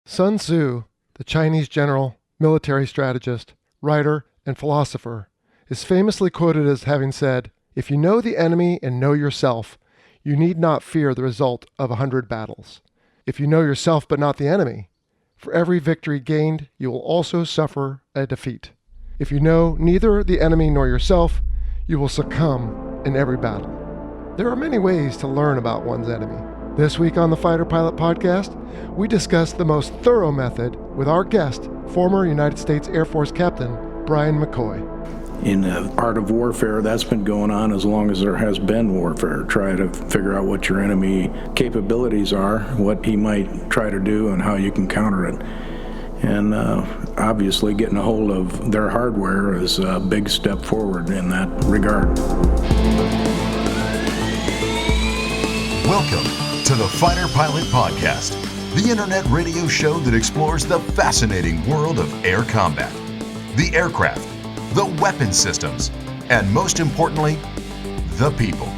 Sun Tzu, the Chinese general, military strategist, writer, and philosopher, is famously quoted as having said, "If you know the enemy and know yourself, you need not fear the result of 100 battles. If you know yourself but not the enemy, for every victory gained, you will also suffer a defeat. If you know neither the enemy nor yourself, you will succumb in every battle." There are many ways to learn about one's enemy. This week on the Fighter Pilot Podcast, we discuss the most thorough method with our guest, former United States Air Force Captain Brian McCoy. In the art of warfare, that's been going on as long as there has been warfare. Try to figure out what your enemy capabilities are, what he might try to do, and how you can counter it. And obviously getting a hold of their hardware is a big step forward in that regard. Welcome to the Fighter Pilot Podcast, the internet radio show that explores the fascinating world of air combat, the aircraft, the weapon systems, and most importantly, the people.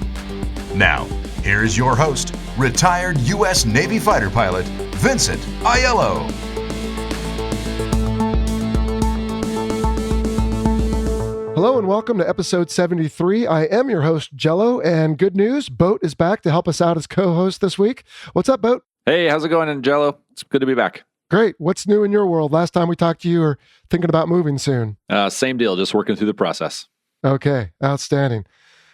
Now, here's your host, retired U.S. Navy fighter pilot, Vincent Aiello. Hello and welcome to episode 73. I am your host, Jello, and good news, Boat is back to help us out as co-host this week. What's up, Boat? Hey, how's it going, Jello? It's good to be back. Great. What's new in your world? Last time we talked to you, were thinking about moving soon. Same deal, just working through the process. Okay, outstanding.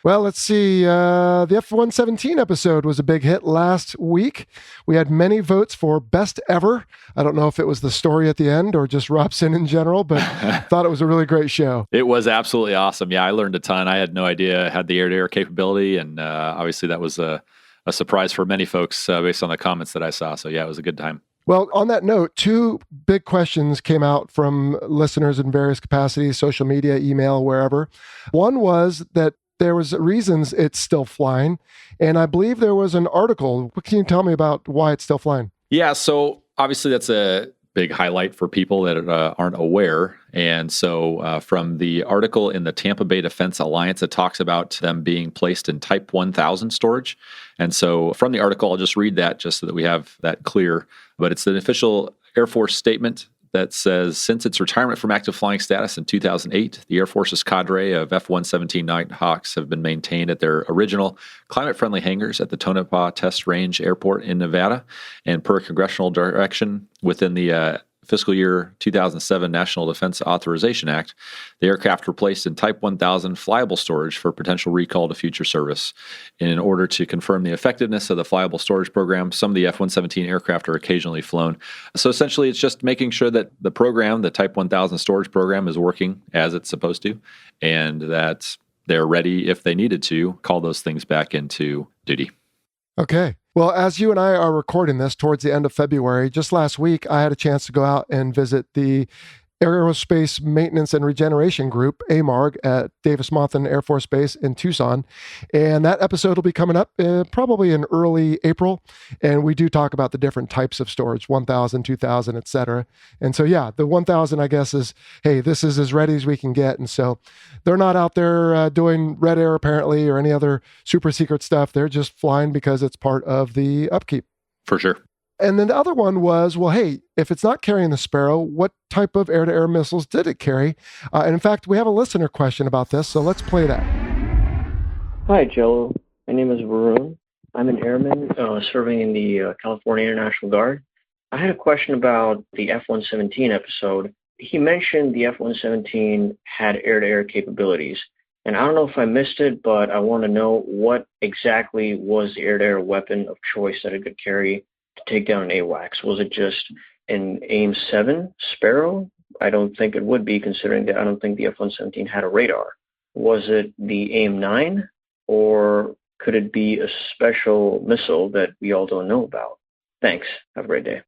Well, let's see. The F-117 episode was a big hit last week. We had many votes for best ever. I don't know if it was the story at the end or just Robson in general, but thought it was a really great show. It was absolutely awesome. Yeah, I learned a ton. I had no idea it had the air-to-air capability, and obviously that was a surprise for many folks based on the comments that I saw. So yeah, it was a good time. Well, on that note, two big questions came out from listeners in various capacities, social media, email, wherever. One was that there was reasons it's still flying, and I believe there was an article. What can you tell me about why it's still flying? Yeah, so obviously that's a big highlight for people that aren't aware. And so from the article in the Tampa Bay Defense Alliance, it talks about them being placed in Type 1000 storage. And so from the article, I'll just read that just so that we have that clear. But it's an official Air Force statement that says, since its retirement from active flying status in 2008, the Air Force's cadre of F-117 Nighthawks have been maintained at their original climate-friendly hangars at the Tonopah Test Range Airport in Nevada. And per congressional direction within the fiscal year 2007 National Defense Authorization Act, the aircraft were placed in Type 1000 flyable storage for potential recall to future service. And in order to confirm the effectiveness of the flyable storage program, some of the F-117 aircraft are occasionally flown. So essentially, it's just making sure that the program, the Type 1000 storage program, is working as it's supposed to, and that they're ready, if they needed to, call those things back into duty. Okay. Well, as you and I are recording this towards the end of February, just last week, I had a chance to go out and visit the Aerospace Maintenance and Regeneration Group, AMARG, at Davis-Monthan Air Force Base in Tucson. And that episode will be coming up probably in early April. And we do talk about the different types of storage, 1,000, 2,000, et cetera. And so, yeah, the 1,000, I guess, is, hey, this is as ready as we can get. And so they're not out there doing red air, apparently, or any other super secret stuff. They're just flying because it's part of the upkeep. For sure. And then the other one was, well, hey, if it's not carrying the Sparrow, what type of air-to-air missiles did it carry? And in fact, we have a listener question about this, so let's play that. Hi, Jello. My name is Varun. I'm an airman serving in the California National Guard. I had a question about the F-117 episode. He mentioned the F-117 had air-to-air capabilities. And I don't know if I missed it, but I want to know what exactly was the air-to-air weapon of choice that it could carry to take down an AWACS. Was it just an AIM-7 Sparrow? I don't think it would be, considering that I don't think the F-117 had a radar. Was it the AIM-9, or could it be a special missile that we all don't know about? Thanks. Have a great day.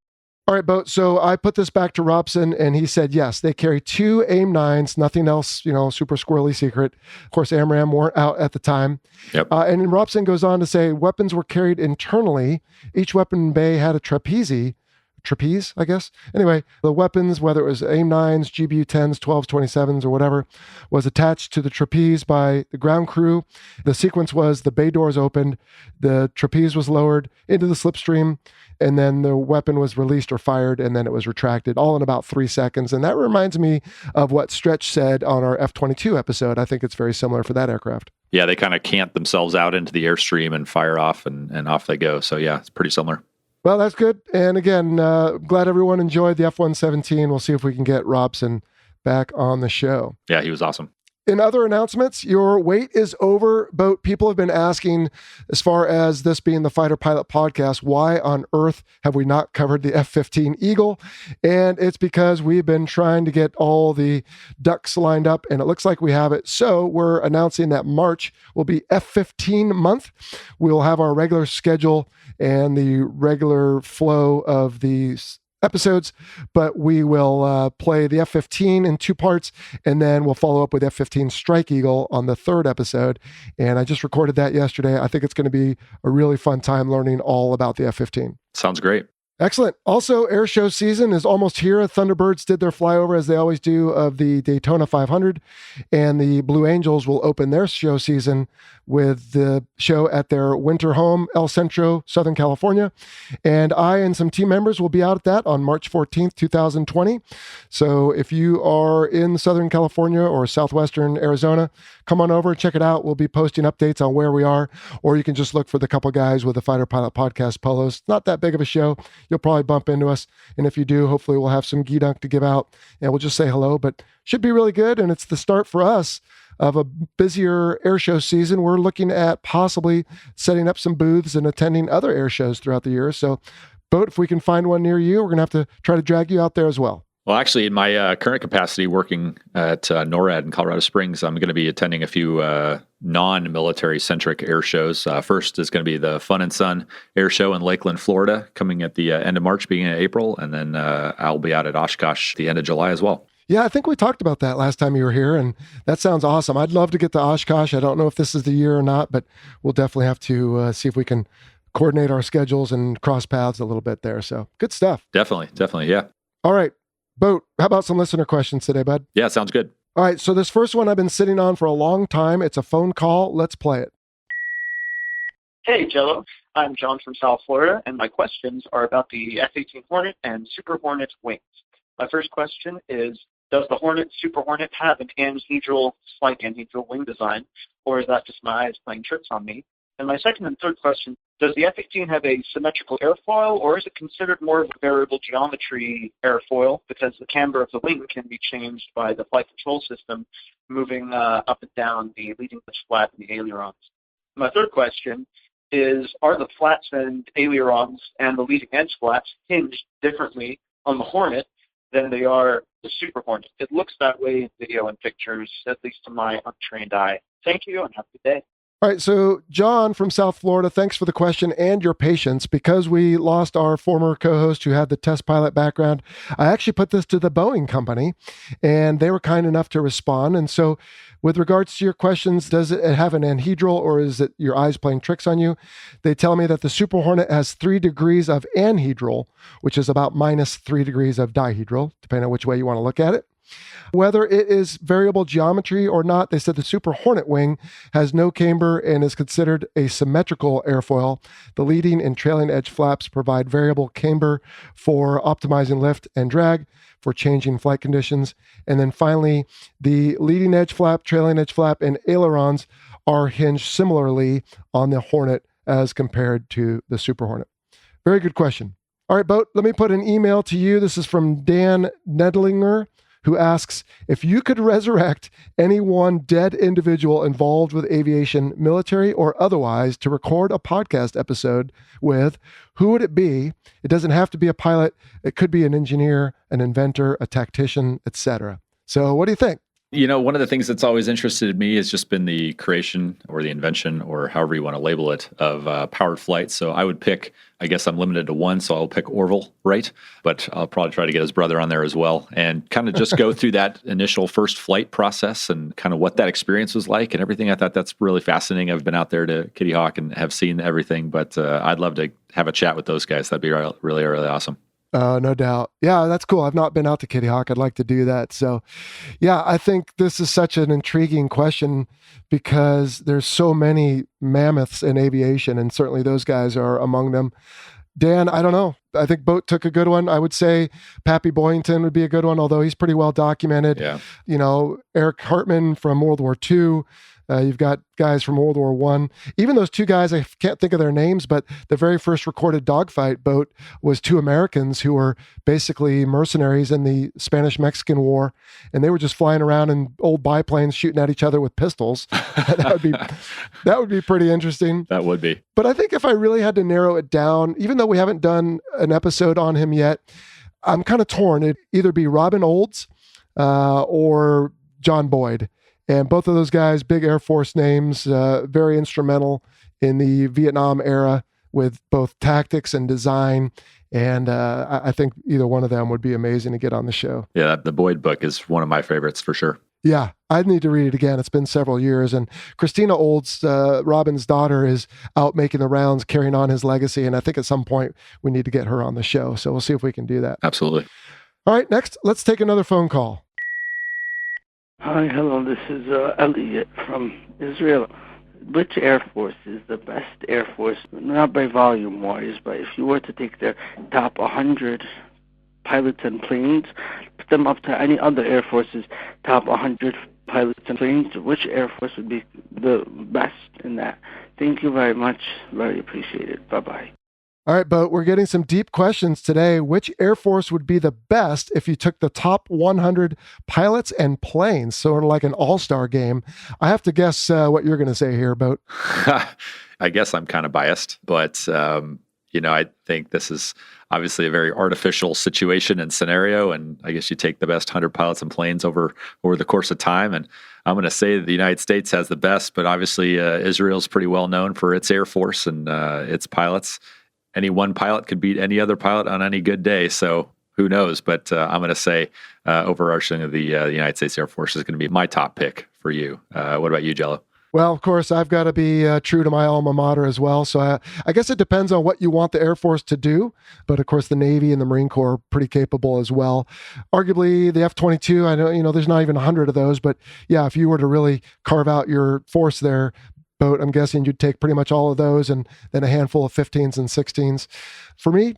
All right, Boat. So I put this back to Robson, and he said, yes, they carry two AIM-9s, nothing else, super squirrely secret. Of course, AMRAAM weren't out at the time. Yep. And then Robson goes on to say, weapons were carried internally. Each weapon bay had a trapeze trapeze, I guess. Anyway, the weapons, whether it was AIM-9s, GBU-10s, 12s, 27s, or whatever, was attached to the trapeze by the ground crew. The sequence was the bay doors opened, the trapeze was lowered into the slipstream, and then the weapon was released or fired, and then it was retracted, all in about 3 seconds. And that reminds me of what Stretch said on our F-22 episode. I think it's very similar for that aircraft. Yeah, they kind of cant themselves out into the airstream and fire off, and off they go. So yeah, it's pretty similar. Well, that's good. And again, glad everyone enjoyed the F-117. We'll see if we can get Robson back on the show. Yeah, he was awesome. In other announcements, your wait is over, Boat. People have been asking, as far as this being the Fighter Pilot podcast, why on earth have we not covered the F-15 Eagle? And it's because we've been trying to get all the ducks lined up, and it looks like we have it. So we're announcing that March will be F-15 month. We'll have our regular schedule and the regular flow of these episodes, but we will play the F-15 in 2 parts, and then we'll follow up with F-15 Strike Eagle on the 3rd episode. And I just recorded that yesterday. I think it's going to be a really fun time learning all about the F-15. Sounds great. Excellent. Also, air show season is almost here. Thunderbirds did their flyover, as they always do, of the Daytona 500, and the Blue Angels will open their show season with the show at their winter home, El Centro, Southern California. And I and some team members will be out at that on March 14th, 2020. So if you are in Southern California or Southwestern Arizona, come on over and check it out. We'll be posting updates on where we are, or you can just look for the couple guys with the Fighter Pilot podcast polos. It's not that big of a show. You'll probably bump into us. And if you do, hopefully we'll have some gee-dunk to give out, and we'll just say hello. But should be really good. And it's the start for us of a busier air show season. We're looking at possibly setting up some booths and attending other air shows throughout the year. So, Boat, if we can find one near you, we're going to have to try to drag you out there as well. Well, actually, in my current capacity working at NORAD in Colorado Springs, I'm going to be attending a few non-military centric air shows. First is going to be the Fun and Sun Air Show in Lakeland, Florida, coming at the end of March, beginning of April. And then I'll be out at Oshkosh the end of July as well. Yeah, I think we talked about that last time you were here, and that sounds awesome. I'd love to get to Oshkosh. I don't know if this is the year or not, but we'll definitely have to see if we can coordinate our schedules and cross paths a little bit there. So good stuff. Definitely, yeah. All right, Boat, how about some listener questions today, bud? Yeah, sounds good. All right, so this first one I've been sitting on for a long time. It's a phone call. Let's play it. Hey, Jello. I'm John from South Florida, and my questions are about the F-18 Hornet and Super Hornet wings. My first question is, does the Super Hornet have an slight anhedral wing design, or is that just my eyes playing tricks on me? And my second and third question, does the F-18 have a symmetrical airfoil, or is it considered more of a variable geometry airfoil, because the camber of the wing can be changed by the flight control system moving up and down the leading edge flap and the ailerons? My third question is, are the flaps and ailerons and the leading edge flaps hinged differently on the Hornet than they are the Super Hornet? It looks that way in video and pictures, at least to my untrained eye. Thank you, and have a good day. All right, so John from South Florida, thanks for the question and your patience. Because we lost our former co-host who had the test pilot background, I actually put this to the Boeing company, and they were kind enough to respond. And so with regards to your questions, does it have an anhedral, or is it your eyes playing tricks on you? They tell me that the Super Hornet has 3 degrees of anhedral, which is about minus 3 degrees of dihedral, depending on which way you want to look at it. Whether it is variable geometry or not, they said the Super Hornet wing has no camber and is considered a symmetrical airfoil. The leading and trailing edge flaps provide variable camber for optimizing lift and drag for changing flight conditions. And then finally, the leading edge flap, trailing edge flap, and ailerons are hinged similarly on the Hornet as compared to the Super Hornet. Very good question. All right, Boat, let me put an email to you. This is from Dan Nedlinger, who asks, if you could resurrect any one dead individual involved with aviation, military or otherwise, to record a podcast episode with, who would it be? It doesn't have to be a pilot. It could be an engineer, an inventor, a tactician, etc. So what do you think? You know, one of the things that's always interested me has just been the creation or the invention, or however you want to label it, of powered flight. So I would pick, I guess I'm limited to one, so I'll pick Orville Wright, but I'll probably try to get his brother on there as well, and kind of just go through that initial first flight process and kind of what that experience was like and everything. I thought that's really fascinating. I've been out there to Kitty Hawk and have seen everything, but I'd love to have a chat with those guys. That'd be really, really awesome. No doubt. Yeah, that's cool. I've not been out to Kitty Hawk. I'd like to do that. So, yeah, I think this is such an intriguing question because there's so many mammoths in aviation, and certainly those guys are among them. Dan, I don't know. I think Boat took a good one. I would say Pappy Boyington would be a good one, although he's pretty well documented. Yeah. Eric Hartman from World War II. You've got guys from World War I. Even those two guys, I can't think of their names, but the very first recorded dogfight boat was two Americans who were basically mercenaries in the Spanish-Mexican War, and they were just flying around in old biplanes shooting at each other with pistols. that would be pretty interesting. That would be. But I think if I really had to narrow it down, even though we haven't done an episode on him yet, I'm kind of torn. It'd either be Robin Olds or John Boyd. And both of those guys, big Air Force names, very instrumental in the Vietnam era with both tactics and design. And I think either one of them would be amazing to get on the show. Yeah, the Boyd book is one of my favorites for sure. Yeah, I'd need to read it again. It's been several years. And Christina Olds, Robin's daughter, is out making the rounds, carrying on his legacy. And I think at some point we need to get her on the show. So we'll see if we can do that. Absolutely. All right, next, let's take another phone call. Hi, hello, this is Elliot from Israel. Which Air Force is the best Air Force, not by volume-wise, but if you were to take their top 100 pilots and planes, put them up to any other Air Force's top 100 pilots and planes, which Air Force would be the best in that? Thank you very much. Very appreciated. Bye-bye. All right, Boat, we're getting some deep questions today. Which Air Force would be the best if you took the top 100 pilots and planes, sort of like an all-star game? I have to guess what you're going to say here, Boat. I guess I'm kind of biased, but, I think this is obviously a very artificial situation and scenario, and I guess you take the best 100 pilots and planes over the course of time, and I'm going to say that the United States has the best, but obviously Israel's pretty well known for its Air Force and its pilots. Any one pilot could beat any other pilot on any good day, so who knows? But I'm going to say overarching of the United States Air Force is going to be my top pick for you. What about you, Jello? Well, of course, I've got to be true to my alma mater as well. So I guess it depends on what you want the Air Force to do. But of course, the Navy and the Marine Corps are pretty capable as well. Arguably, the F-22, I know, there's not even 100 of those. But yeah, if you were to really carve out your force there, Boat, I'm guessing you'd take pretty much all of those and then a handful of 15s and 16s. For me,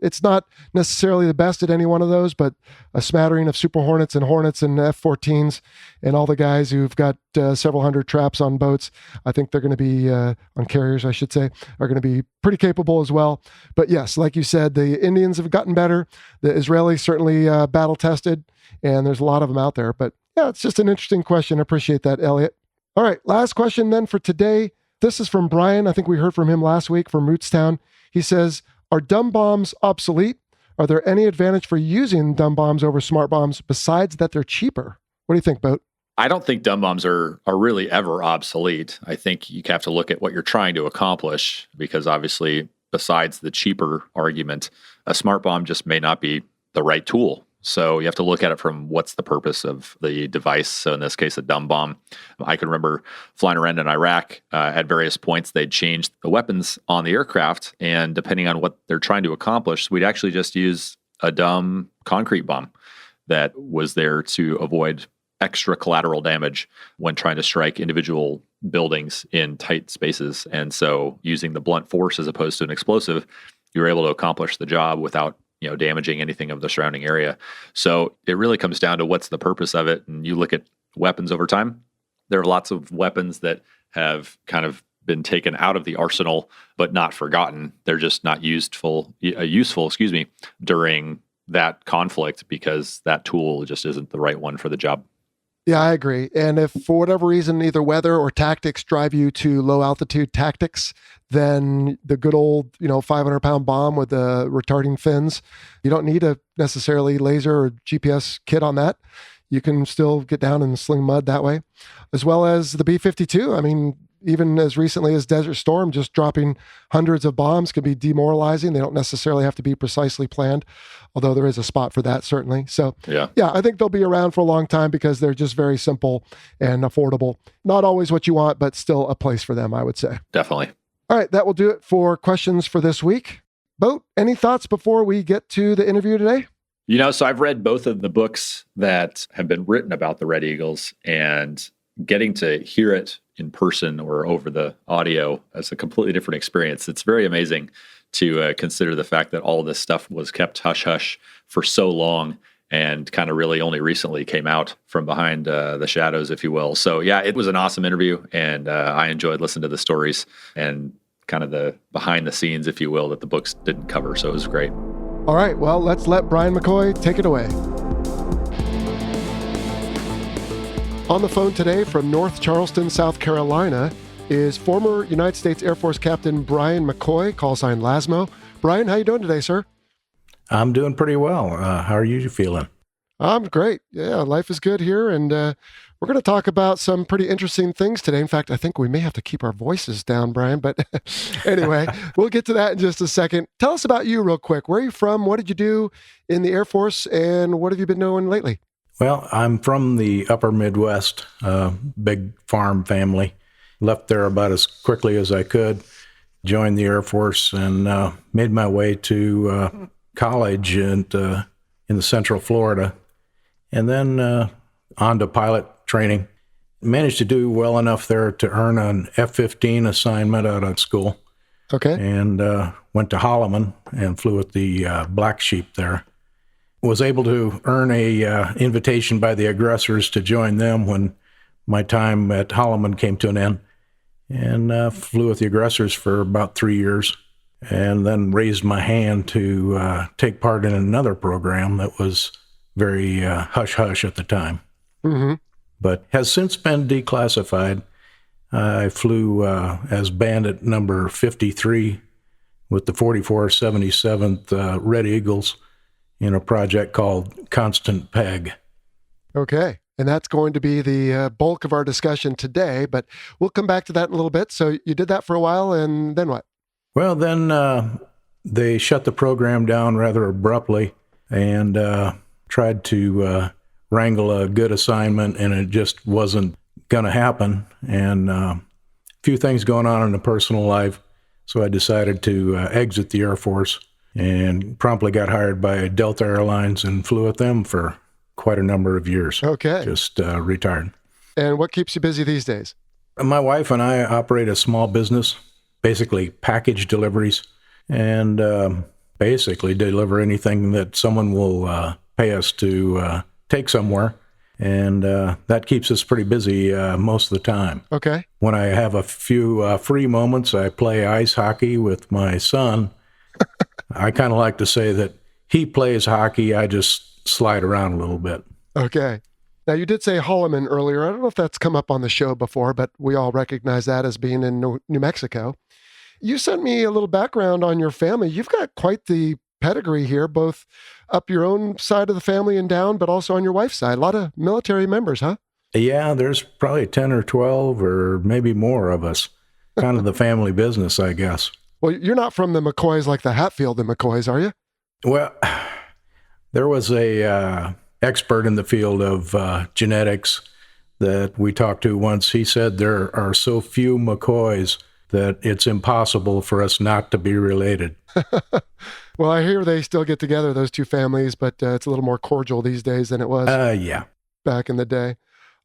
it's not necessarily the best at any one of those, but a smattering of Super Hornets and Hornets and F-14s and all the guys who've got several hundred traps on boats, I think they're going to be, on carriers, I should say, are going to be pretty capable as well. But yes, like you said, the Indians have gotten better. The Israelis certainly battle-tested, and there's a lot of them out there. But yeah, it's just an interesting question. I appreciate that, Elliot. All right, last question then for today. This is from Brian. I think we heard from him last week from Rootstown. He says, are dumb bombs obsolete? Are there any advantage for using dumb bombs over smart bombs besides that they're cheaper? What do you think, Boat? I don't think dumb bombs are really ever obsolete. I think you have to look at what you're trying to accomplish because obviously, besides the cheaper argument, a smart bomb just may not be the right tool. So you have to look at it from what's the purpose of the device. So in this case, a dumb bomb. I can remember flying around in Iraq at various points. They'd changed the weapons on the aircraft. And depending on what they're trying to accomplish, we'd actually just use a dumb concrete bomb that was there to avoid extra collateral damage when trying to strike individual buildings in tight spaces. And so using the blunt force as opposed to an explosive, you were able to accomplish the job without damaging anything of the surrounding area. So it really comes down to what's the purpose of it. And you look at weapons over time, there are lots of weapons that have kind of been taken out of the arsenal, but not forgotten. They're just not useful, during that conflict because that tool just isn't the right one for the job. Yeah, I agree. And if for whatever reason, either weather or tactics drive you to low altitude tactics, then the good old, 500-pound bomb with the retarding fins, you don't need a necessarily laser or GPS kit on that. You can still get down and sling mud that way, as well as the B-52. Even as recently as Desert Storm, just dropping hundreds of bombs can be demoralizing. They don't necessarily have to be precisely planned, although there is a spot for that, certainly. So, yeah, I think they'll be around for a long time because they're just very simple and affordable. Not always what you want, but still a place for them, I would say. Definitely. All right, that will do it for questions for this week. Boat, any thoughts before we get to the interview today? So I've read both of the books that have been written about the Red Eagles, and getting to hear it in person or over the audio is a completely different experience. It's very amazing to consider the fact that all of this stuff was kept hush-hush for so long and kind of really only recently came out from behind the shadows, if you will. So yeah, it was an awesome interview, and I enjoyed listening to the stories and kind of the behind the scenes, if you will, that the books didn't cover. So it was great. All right, well, let's let Brian McCoy take it away. On the phone today from North Charleston, South Carolina, is former United States Air Force Captain Brian McCoy, call sign Lazmo. Brian, how you doing today, sir? I'm doing pretty well. How are you feeling? I'm great. Yeah, life is good here, and we're going to talk about some pretty interesting things today. In fact, I think we may have to keep our voices down, Brian, but anyway, we'll get to that in just a second. Tell us about you real quick. Where are you from? What did you do in the Air Force, and what have you been doing lately? Well, I'm from the upper Midwest, big farm family. Left there about as quickly as I could, joined the Air Force, and made my way to college in the Central Florida, and then on to pilot training. Managed to do well enough there to earn an F-15 assignment out of school. Okay. And went to Holloman and flew with the Black Sheep there. Was able to earn a invitation by the aggressors to join them when my time at Holloman came to an end, and flew with the aggressors for about 3 years, and then raised my hand to take part in another program that was very hush-hush at the time. Mm-hmm. But has since been declassified. I flew as bandit number 53 with the 4477th Red Eagles in a project called Constant Peg. Okay. And that's going to be the bulk of our discussion today, but we'll come back to that in a little bit. So you did that for a while, and then what? Well, then they shut the program down rather abruptly, and tried to wrangle a good assignment, and it just wasn't going to happen. And a few things going on in the personal life, so I decided to exit the Air Force, and promptly got hired by Delta Airlines and flew with them for quite a number of years. Okay. Just retired. And what keeps you busy these days? My wife and I operate a small business, basically package deliveries, and basically deliver anything that someone will pay us to take somewhere. And that keeps us pretty busy most of the time. Okay. When I have a few free moments, I play ice hockey with my son. I kind of like to say that he plays hockey, I just slide around a little bit. Okay. Now, you did say Holloman earlier. I don't know if that's come up on the show before, but we all recognize that as being in New Mexico. You sent me a little background on your family. You've got quite the pedigree here, both up your own side of the family and down, but also on your wife's side. A lot of military members, huh? Yeah, there's probably 10 or 12 or maybe more of us. Kind of the family business, I guess. Well, you're not from the McCoys like the Hatfield and McCoys, are you? Well, there was a expert in the field of genetics that we talked to once. He said there are so few McCoys that it's impossible for us not to be related. Well, I hear they still get together, those two families, but it's a little more cordial these days than it was back in the day.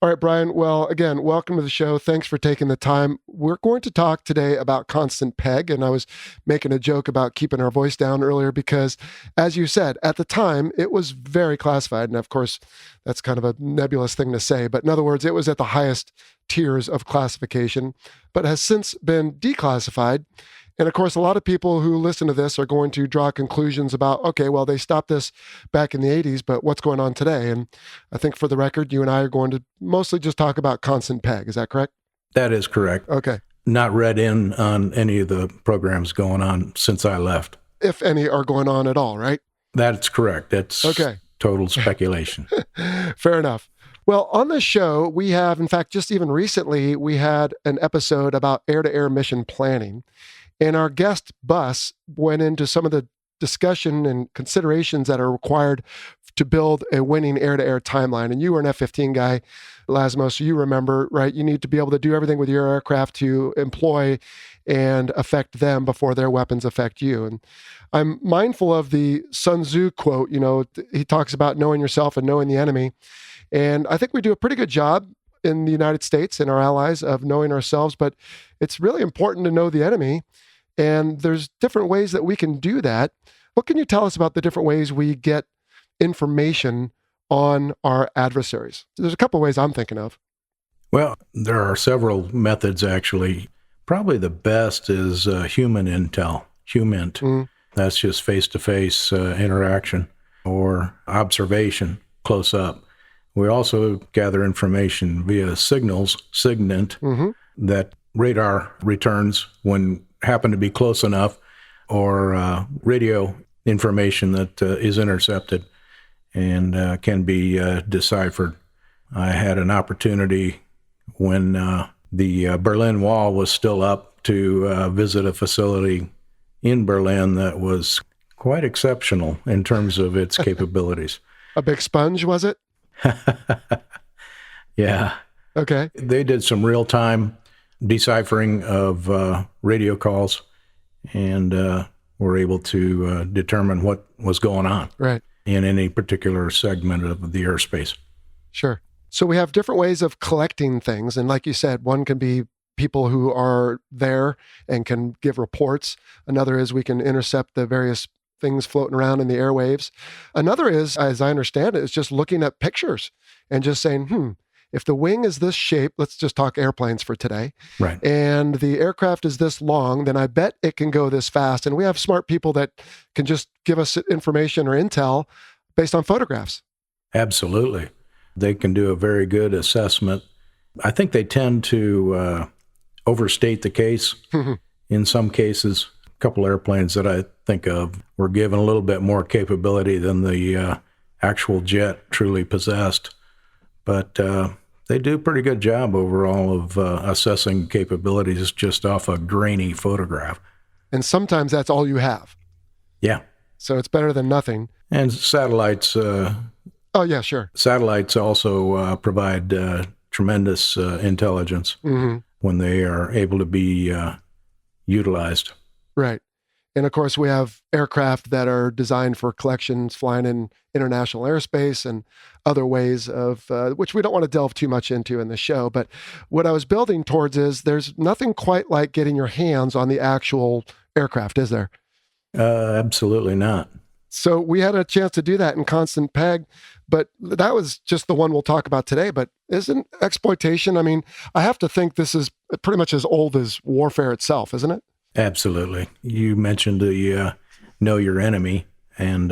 All right, Brian. Well, again, welcome to the show. Thanks for taking the time. We're going to talk today about Constant Peg, and I was making a joke about keeping our voice down earlier because, as you said, at the time, it was very classified. And of course, that's kind of a nebulous thing to say, but in other words, it was at the highest tiers of classification, but has since been declassified. And of course, a lot of people who listen to this are going to draw conclusions about, okay, well, they stopped this back in the 80s, but what's going on today? And I think for the record, you and I are going to mostly just talk about Constant Peg. Is that correct? That is correct. Okay. Not read in on any of the programs going on since I left. If any are going on at all, right? That's correct. That's okay. Total speculation. Fair enough. Well, on this show, we have, in fact, just even recently, we had an episode about air-to-air mission planning. And our guest, Bus, went into some of the discussion and considerations that are required to build a winning air-to-air timeline. And you were an F-15 guy, Lazmo, so you remember, right? You need to be able to do everything with your aircraft to employ and affect them before their weapons affect you. And I'm mindful of the Sun Tzu quote. He talks about knowing yourself and knowing the enemy. And I think we do a pretty good job in the United States and our allies of knowing ourselves, but it's really important to know the enemy. And there's different ways that we can do that. What can you tell us about the different ways we get information on our adversaries? There's a couple ways I'm thinking of. Well, there are several methods, actually. Probably the best is human intel, HUMINT. That's just face-to-face interaction or observation close up. We also gather information via signals, SIGINT, that radar returns when happen to be close enough, or radio information that is intercepted and can be deciphered. I had an opportunity when the Berlin Wall was still up to visit a facility in Berlin that was quite exceptional in terms of its capabilities. A big sponge, was it? Yeah. Okay. They did some real-time deciphering of radio calls and were able to determine what was going on in any particular segment of the airspace. Sure. So we have different ways of collecting things. And like you said, one can be people who are there and can give reports. Another is we can intercept the various things floating around in the airwaves. Another is, as I understand it, is just looking at pictures and just saying, if the wing is this shape, let's just talk airplanes for today, right, and the aircraft is this long, then I bet it can go this fast. And we have smart people that can just give us information or intel based on photographs. Absolutely. They can do a very good assessment. I think they tend to overstate the case in some cases. A couple airplanes that I think of were given a little bit more capability than the actual jet truly possessed. But they do a pretty good job overall of assessing capabilities just off a grainy photograph. And sometimes that's all you have. Yeah. So it's better than nothing. And satellites... oh, yeah, sure. Satellites also provide tremendous intelligence when they are able to be utilized. Right. And of course, we have aircraft that are designed for collections, flying in international airspace and other ways of, which we don't want to delve too much into in the show. But what I was building towards is there's nothing quite like getting your hands on the actual aircraft, is there? Absolutely not. So we had a chance to do that in Constant Peg, but that was just the one we'll talk about today. But isn't exploitation, I mean, I have to think this is pretty much as old as warfare itself, isn't it? Absolutely. You mentioned the know your enemy, and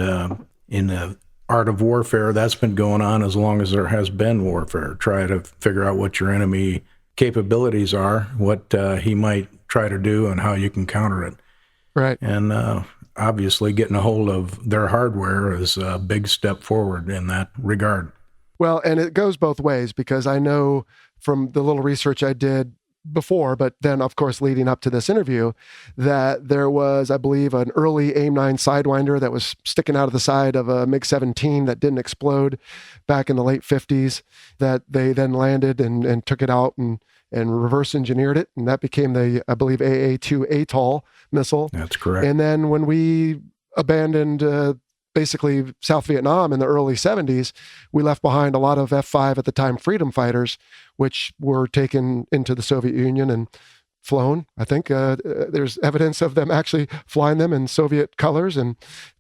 in the art of warfare, that's been going on as long as there has been warfare. Try to figure out what your enemy capabilities are, what he might try to do, and how you can counter it. Right. And obviously getting a hold of their hardware is a big step forward in that regard. Well, and it goes both ways, because I know from the little research I did before, but then of course leading up to this interview, that there was, I believe, an early AIM-9 Sidewinder that was sticking out of the side of a MiG-17 that didn't explode back in the late 50s, that they then landed and took it out and reverse engineered it. And that became the, I believe, AA-2 ATOL missile. That's correct. And then when we abandoned basically South Vietnam in the early 70s, we left behind a lot of F-5 at the time freedom fighters, which were taken into the Soviet Union and flown. I think there's evidence of them actually flying them in Soviet colors and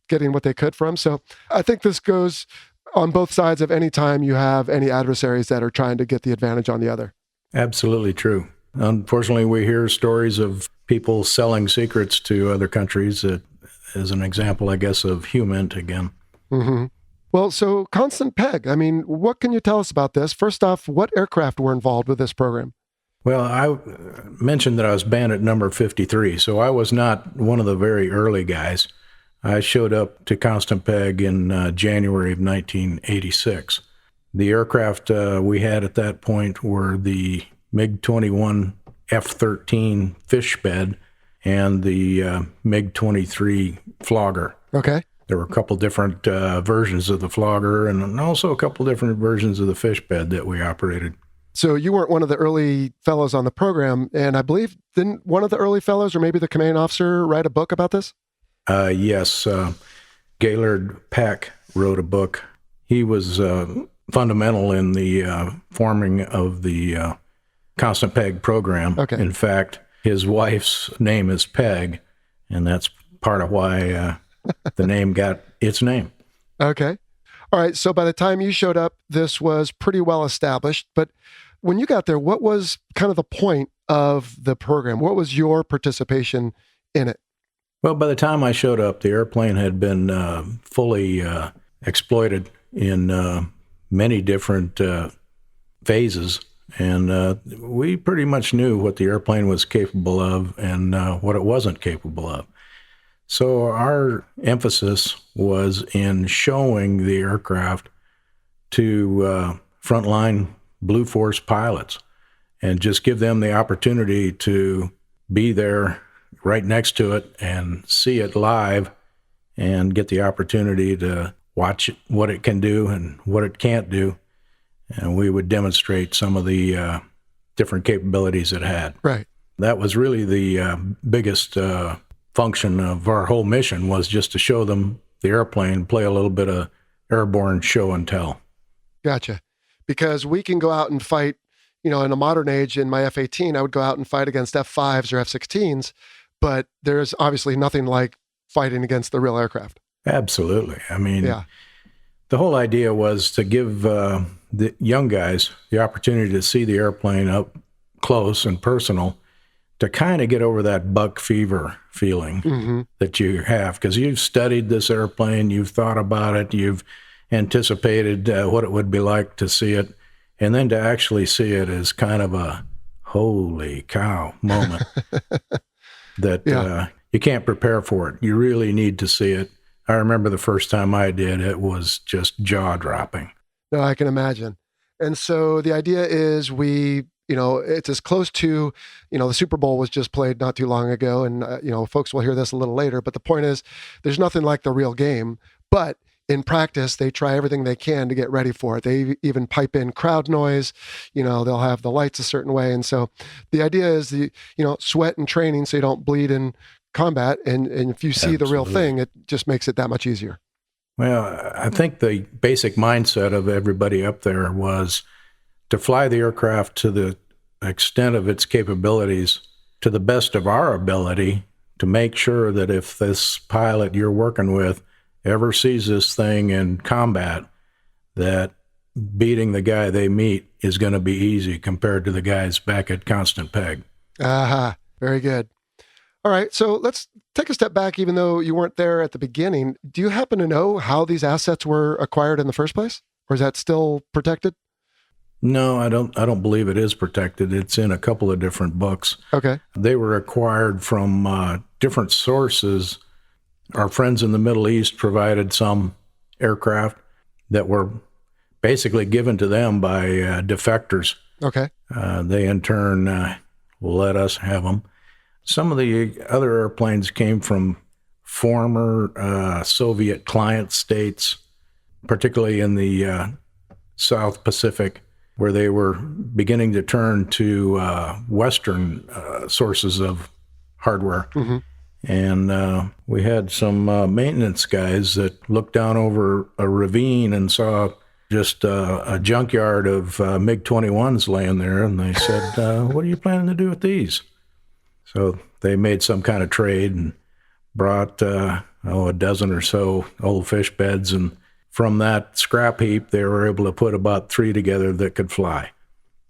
getting what they could from. So I think this goes on both sides of any time you have any adversaries that are trying to get the advantage on the other. Absolutely true. Unfortunately, we hear stories of people selling secrets to other countries. As an example, I guess, of HUMINT again. Mm-hmm. Well, so Constant Peg, I mean, what can you tell us about this? First off, what aircraft were involved with this program? Well, I mentioned that I was bandit number 53, so I was not one of the very early guys. I showed up to Constant Peg in January of 1986. The aircraft we had at that point were the MiG-21 F-13 Fishbed and the MiG-23 Flogger. Okay. There were a couple different versions of the Flogger and also a couple different versions of the Fishbed that we operated. So you weren't one of the early fellows on the program, and I believe didn't one of the early fellows, or maybe the commanding officer, write a book about this? Yes, Gaylord Peck wrote a book. He was fundamental in the forming of the constant peg program. Okay. In fact, his wife's name is Peg, and that's part of why the name got its name. Okay. All right. So by the time you showed up, this was pretty well established. But when you got there, what was kind of the point of the program? What was your participation in it? Well, by the time I showed up, the airplane had been fully exploited in many different phases. And we pretty much knew what the airplane was capable of and what it wasn't capable of. So our emphasis was in showing the aircraft to frontline Blue Force pilots and just give them the opportunity to be there right next to it and see it live and get the opportunity to watch what it can do and what it can't do. And we would demonstrate some of the different capabilities it had. Right. That was really the biggest function of our whole mission, was just to show them the airplane, play a little bit of airborne show and tell. Gotcha. Because we can go out and fight, in a modern age, in my F-18, I would go out and fight against F-5s or F-16s, but there's obviously nothing like fighting against the real aircraft. Absolutely. I mean, Yeah. the whole idea was to give the young guys the opportunity to see the airplane up close and personal, to kind of get over that buck fever feeling that you have, because you've studied this airplane, you've thought about it, you've anticipated what it would be like to see it, and then to actually see it is kind of a holy cow moment that you can't prepare for it. You really need to see it. I remember the first time I did, it was just jaw-dropping. No, I can imagine. And so the idea is it's as close to, the Super Bowl was just played not too long ago, and, folks will hear this a little later, but the point is there's nothing like the real game, but in practice, they try everything they can to get ready for it. They even pipe in crowd noise, they'll have the lights a certain way. And so the idea is sweat and training so you don't bleed in combat. And if you see the real thing, it just makes it that much easier. Well, I think the basic mindset of everybody up there was to fly the aircraft to the extent of its capabilities, to the best of our ability, to make sure that if this pilot you're working with ever sees this thing in combat, that beating the guy they meet is going to be easy compared to the guys back at constant peg. Aha, very good. All right, so let's take a step back, even though you weren't there at the beginning. Do you happen to know how these assets were acquired in the first place? Or is that still protected? No, I don't believe it is protected. It's in a couple of different books. Okay. They were acquired from different sources. Our friends in the Middle East provided some aircraft that were basically given to them by defectors. Okay. They in turn let us have them. Some of the other airplanes came from former Soviet client states, particularly in the South Pacific, where they were beginning to turn to Western sources of hardware. Mm-hmm. And we had some maintenance guys that looked down over a ravine and saw just a junkyard of MiG-21s laying there, and they said, what are you planning to do with these? So they made some kind of trade and brought, a dozen or so old fish beds, and from that scrap heap, they were able to put about 3 together that could fly.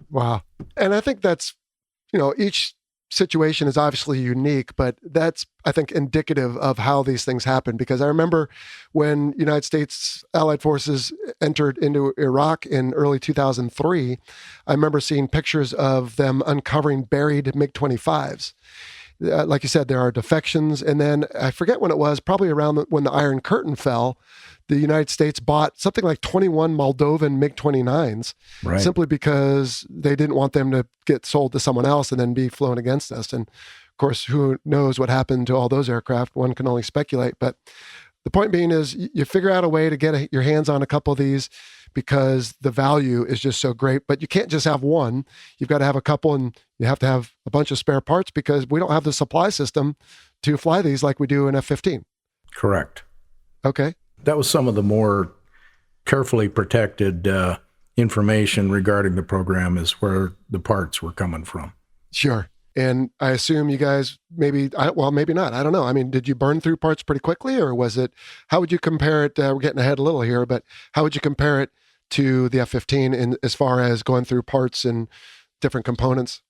Wow. And I think that's, each situation is obviously unique, but that's, I think, indicative of how these things happen. Because I remember when United States Allied Forces entered into Iraq in early 2003, I remember seeing pictures of them uncovering buried MiG-25s. Like you said, there are defections. And then I forget when it was, probably around when the Iron Curtain fell, the United States bought something like 21 Moldovan MiG-29s, right, simply because they didn't want them to get sold to someone else and then be flown against us. And of course, who knows what happened to all those aircraft? One can only speculate. But the point being is you figure out a way to get your hands on a couple of these. because the value is just so great. But you can't just have one. You've got to have a couple, and you have to have a bunch of spare parts because we don't have the supply system to fly these like we do in F-15. Correct. Okay. That was some of the more carefully protected information regarding the program, is where the parts were coming from. Sure. And I assume you guys maybe not. I don't know. I mean, did you burn through parts pretty quickly, or was it, how would you compare it? We're getting ahead a little here, but how would you compare it to the F-15 in as far as going through parts and different components?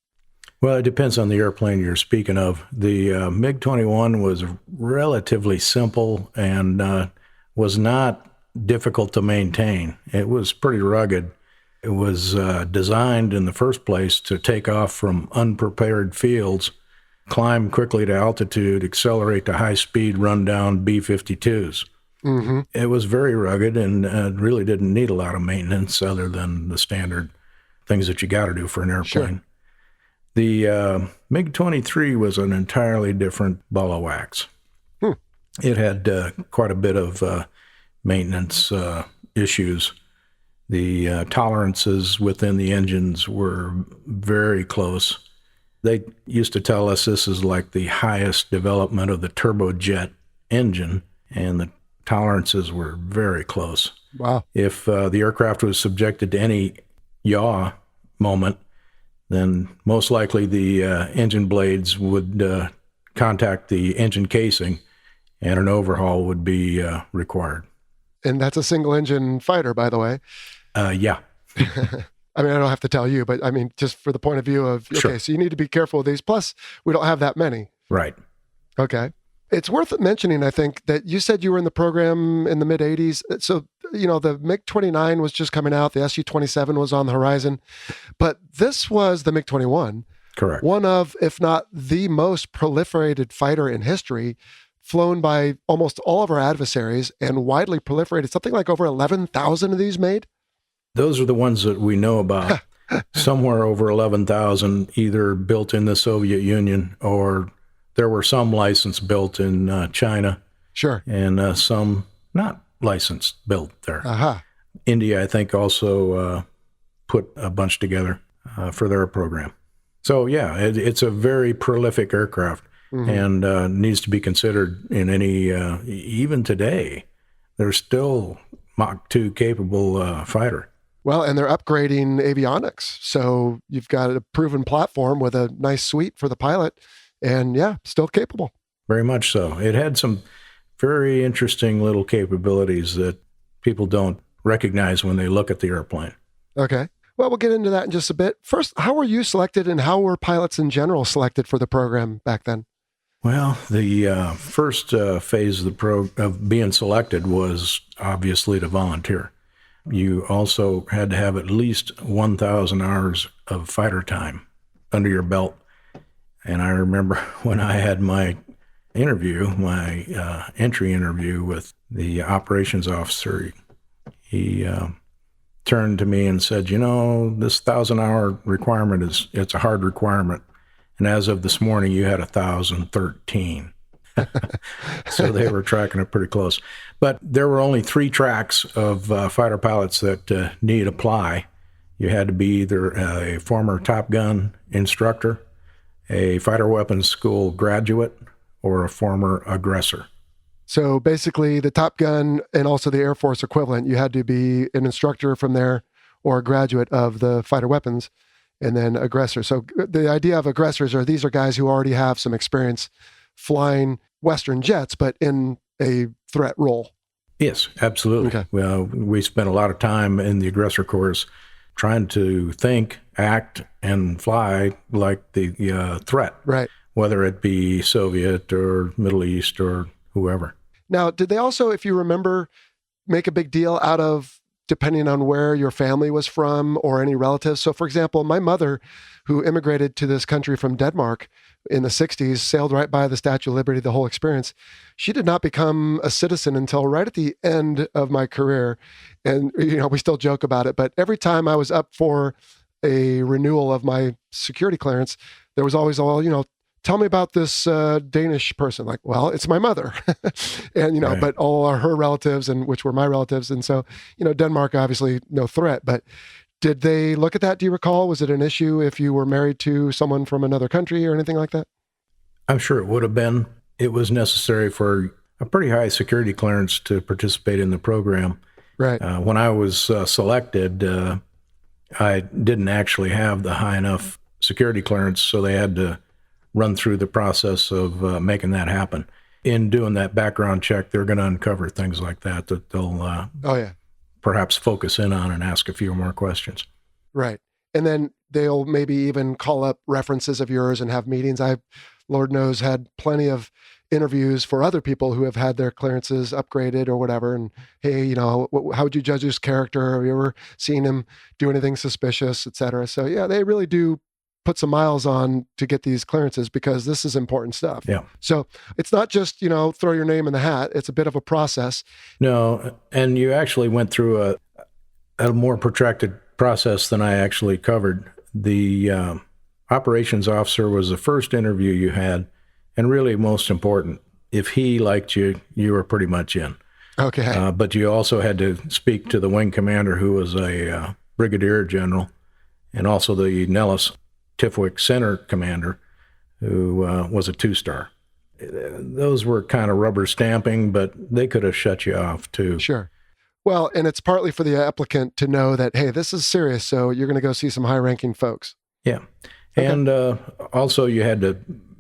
Well, it depends on the airplane you're speaking of. The MiG-21 was relatively simple and was not difficult to maintain. It was pretty rugged. It was designed in the first place to take off from unprepared fields, climb quickly to altitude, accelerate to high speed, run down B-52s. Mm-hmm. It was very rugged and really didn't need a lot of maintenance other than the standard things that you got to do for an airplane. Sure. The MiG-23 was an entirely different ball of wax. It had quite a bit of maintenance issues. The tolerances within the engines were very close. They used to tell us this is like the highest development of the turbojet engine, and the tolerances were very close. Wow. If the aircraft was subjected to any yaw moment, then most likely the engine blades would contact the engine casing, and an overhaul would be required. And that's a single engine fighter, by the way. Yeah. I mean, I don't have to tell you, but I mean, just for the point of view of, okay, sure. So you need to be careful with these. Plus, we don't have that many. Right. Okay. It's worth mentioning, I think, that you said you were in the program in the mid-'80s. So, you know, the MiG-29 was just coming out. The Su-27 was on the horizon. But this was the MiG-21. Correct. One of, if not the most proliferated fighter in history, flown by almost all of our adversaries and widely proliferated. Something like over 11,000 of these made? Those are the ones that we know about. Somewhere over 11,000 either built in the Soviet Union, or there were some licensed built in China. Sure. And some not licensed built there. Uh-huh. India, I think, also put a bunch together for their program. So, yeah, it's a very prolific aircraft. Mm-hmm. And needs to be considered in any, even today, they're still Mach 2 capable fighter. Well, and they're upgrading avionics. So you've got a proven platform with a nice suite for the pilot, and yeah, still capable. Very much so. It had some very interesting little capabilities that people don't recognize when they look at the airplane. Okay. Well, we'll get into that in just a bit. First, how were you selected, and how were pilots in general selected for the program back then? Well, the first phase of being selected was obviously to volunteer. You also had to have at least 1,000 hours of fighter time under your belt. And I remember when I had my interview, my entry interview with the operations officer, he turned to me and said, you know, this 1,000-hour requirement it's a hard requirement. And as of this morning, you had 1,013. So they were tracking it pretty close. But there were only 3 tracks of fighter pilots that need apply. You had to be either a former Top Gun instructor, a fighter weapons school graduate, or a former aggressor. So basically the Top Gun and also the Air Force equivalent, you had to be an instructor from there or a graduate of the fighter weapons, and then aggressor. So the idea of aggressors these are guys who already have some experience flying Western jets, but in a threat role. Yes, absolutely. Okay. Well, we spent a lot of time in the aggressor course trying to think, act, and fly like the threat, right? Whether it be Soviet or Middle East or whoever. Now, did they also, if you remember, make a big deal out of depending on where your family was from or any relatives? So, for example, my mother, who immigrated to this country from Denmark in the 60s, sailed right by the Statue of Liberty, the whole experience. She did not become a citizen until right at the end of my career. And, you know, we still joke about it, but every time I was up for a renewal of my security clearance, there was always tell me about this Danish person. Like, well, it's my mother. And, Right. but all are her relatives, and which were my relatives. And so, Denmark, obviously no threat, but did they look at that? Do you recall? Was it an issue if you were married to someone from another country or anything like that? I'm sure it would have been. It was necessary for a pretty high security clearance to participate in the program. Right. When I was selected, I didn't actually have the high enough security clearance, so they had to run through the process of making that happen. In doing that background check, they're going to uncover things like that they'll Oh, yeah. perhaps focus in on and ask a few more questions. Right. And then they'll maybe even call up references of yours and have meetings. I've, Lord knows, had plenty of interviews for other people who have had their clearances upgraded or whatever. And, hey, how would you judge his character? Have you ever seen him do anything suspicious, et cetera? So, yeah, they really do put some miles on to get these clearances because this is important stuff. Yeah. So it's not just, throw your name in the hat. It's a bit of a process. No, and you actually went through a more protracted process than I actually covered. The operations officer was the first interview you had, and really most important. If he liked you, you were pretty much in. Okay. But you also had to speak to the wing commander, who was a brigadier general, and also the Nellis Tifwick Center commander, who was a 2-star. Those were kind of rubber stamping, but they could have shut you off too. Sure. Well, and it's partly for the applicant to know that, hey, this is serious, so you're going to go see some high-ranking folks. Yeah. Okay. And also you had to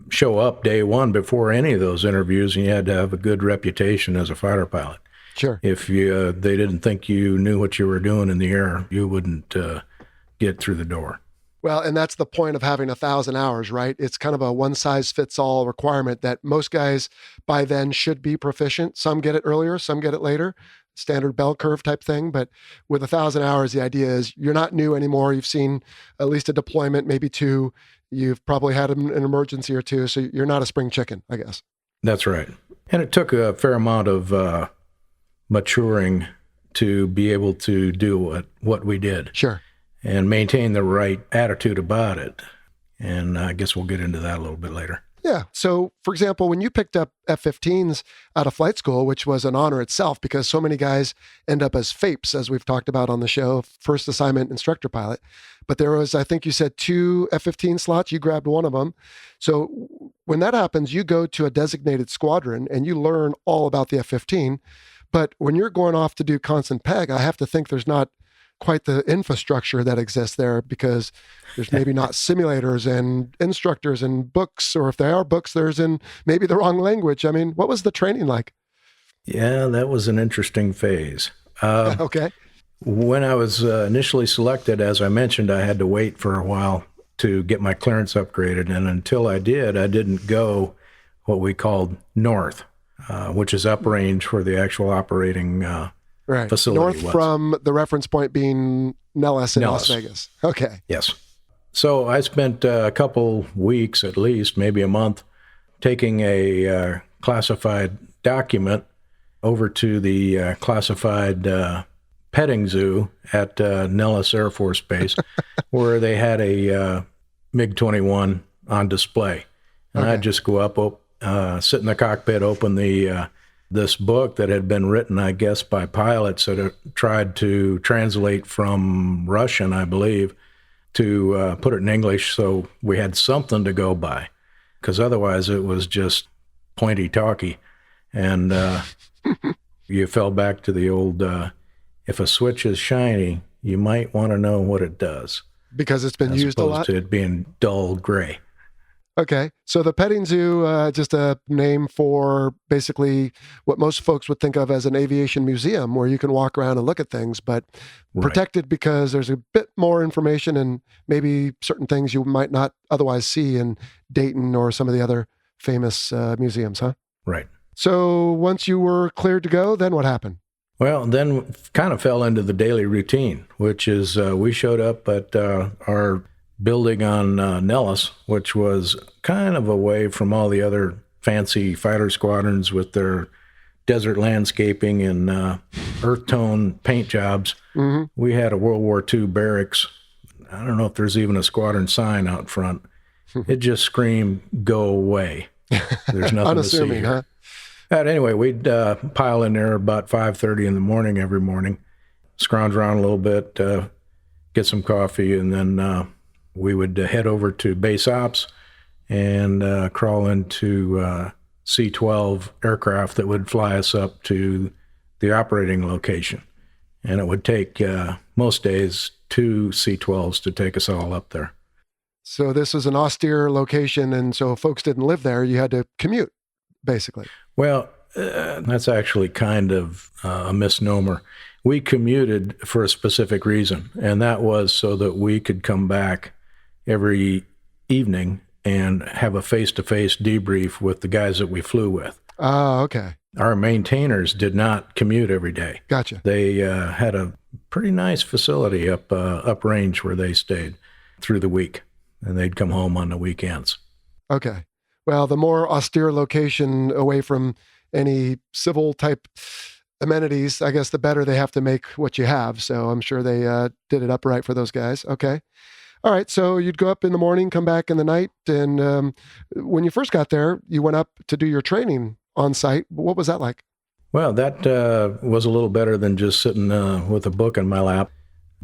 show up day one before any of those interviews, and you had to have a good reputation as a fighter pilot. Sure. If they didn't think you knew what you were doing in the air, you wouldn't get through the door. Well, and that's the point of having 1,000 hours, right? It's kind of a one-size-fits-all requirement that most guys by then should be proficient. Some get it earlier, some get it later, standard bell curve type thing. But with 1,000 hours, the idea is you're not new anymore. You've seen at least a deployment, maybe 2. You've probably had an emergency or 2, so you're not a spring chicken, I guess. That's right. And it took a fair amount of maturing to be able to do what we did. Sure. And maintain the right attitude about it. And I guess we'll get into that a little bit later. Yeah. So, for example, when you picked up F-15s out of flight school, which was an honor itself because so many guys end up as FAPEs, as we've talked about on the show, first assignment instructor pilot. But there was, I think you said 2 F-15 slots. You grabbed one of them. So when that happens, you go to a designated squadron and you learn all about the F-15. But when you're going off to do constant PEG, I have to think there's not quite the infrastructure that exists there because there's maybe not simulators and instructors and books, or if there are books, there's in maybe the wrong language. I mean, what was the training like? Yeah, that was an interesting phase. Okay. When I was initially selected, as I mentioned, I had to wait for a while to get my clearance upgraded. And until I did, I didn't go what we called north, which is uprange for the actual operating right. facility North was. From the reference point being Nellis in Nellis. Las Vegas. Okay. Yes. So I spent a couple weeks, at least, maybe a month, taking a classified document over to the classified petting zoo at Nellis Air Force Base, where they had a MiG-21 on display. And Okay. I'd just go up, sit in the cockpit, open the this book that had been written, I guess, by pilots that had tried to translate from Russian, I believe, to put it in English so we had something to go by, because otherwise it was just pointy talky. And you fell back to the old, if a switch is shiny, you might want to know what it does. Because it's been as used a opposed lot? to it being dull gray. Okay. So the petting zoo, just a name for basically what most folks would think of as an aviation museum where you can walk around and look at things, but Right. protected because there's a bit more information and maybe certain things you might not otherwise see in Dayton or some of the other famous museums, huh? Right. So once you were cleared to go, then what happened? Well, then kind of fell into the daily routine, which is we showed up at our building on Nellis, which was kind of away from all the other fancy fighter squadrons with their desert landscaping and earth tone paint jobs. Mm-hmm. We had a World War II barracks. I don't know if there's even a squadron sign out front. it just screamed, "Go away." There's nothing to see Unassuming, here. huh? But anyway, we'd pile in there about 5:30 in the morning every morning, scrounge around a little bit, get some coffee, and then we would head over to base ops and crawl into C-12 aircraft that would fly us up to the operating location. And it would take, most days, 2 C-12s to take us all up there. So this was an austere location, and so if folks didn't live there, you had to commute, basically. Well, that's actually kind of a misnomer. We commuted for a specific reason, and that was so that we could come back every evening and have a face-to-face debrief with the guys that we flew with. Oh, okay. Our maintainers did not commute every day. Gotcha. They had a pretty nice facility up range where they stayed through the week, and they'd come home on the weekends. Okay. Well, the more austere location away from any civil type amenities, I guess the better they have to make what you have. So I'm sure they did it upright for those guys. Okay. All right. So you'd go up in the morning, come back in the night. And when you first got there, you went up to do your training on site. What was that like? Well, that was a little better than just sitting with a book in my lap,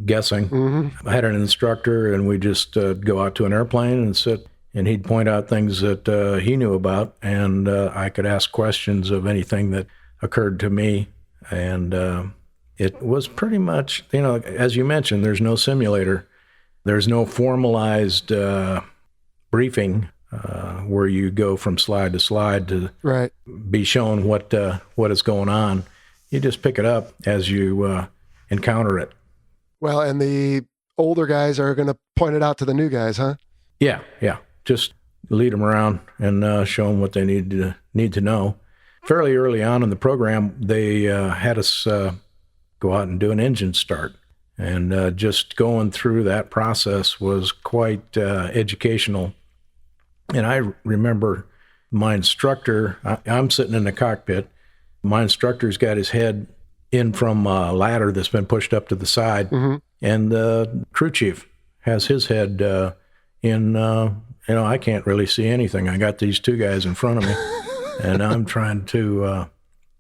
guessing. Mm-hmm. I had an instructor, and we just go out to an airplane and sit, and he'd point out things that he knew about, and I could ask questions of anything that occurred to me. And it was pretty much, as you mentioned, there's no simulator. There's no formalized briefing where you go from slide to slide to Right. be shown what is going on. You just pick it up as you encounter it. Well, and the older guys are going to point it out to the new guys, huh? Yeah. Just lead them around and show them what they need to know. Fairly early on in the program, they had us go out and do an engine start. And just going through that process was quite educational. And I remember my instructor, I'm sitting in the cockpit. My instructor's got his head in from a ladder that's been pushed up to the side. Mm-hmm. And the crew chief has his head in, I can't really see anything. I got these two guys in front of me, and I'm trying to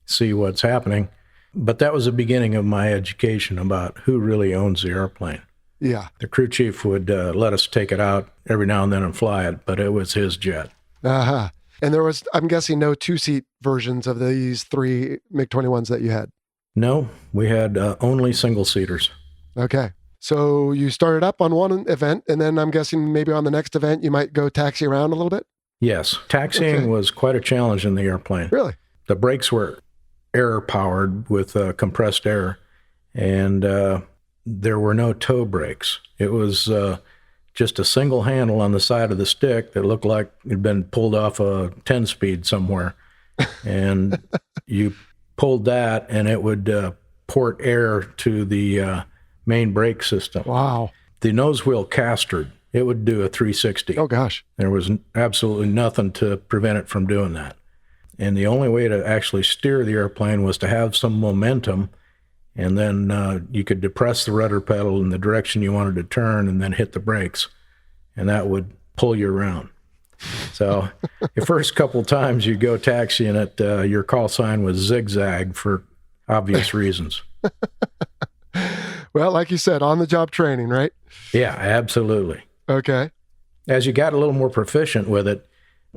see what's happening. But that was the beginning of my education about who really owns the airplane. Yeah. The crew chief would let us take it out every now and then and fly it, but it was his jet. Uh-huh. And there was, I'm guessing, no two-seat versions of these 3 MiG-21s that you had. No, we had only single-seaters. Okay. So you started up on one event, and then I'm guessing maybe on the next event you might go taxi around a little bit? Yes. Taxiing was quite a challenge in the airplane. Really? The brakes were air-powered with compressed air, and there were no toe brakes. It was just a single handle on the side of the stick that looked like it had been pulled off a 10-speed somewhere. And you pulled that, and it would port air to the main brake system. Wow. The nose wheel castered. It would do a 360. Oh, gosh. There was absolutely nothing to prevent it from doing that. And the only way to actually steer the airplane was to have some momentum, and then you could depress the rudder pedal in the direction you wanted to turn and then hit the brakes, and that would pull you around. So the first couple times you go taxiing it, your call sign was zigzag for obvious reasons. Well, like you said, on-the-job training, right? Yeah, absolutely. Okay. As you got a little more proficient with it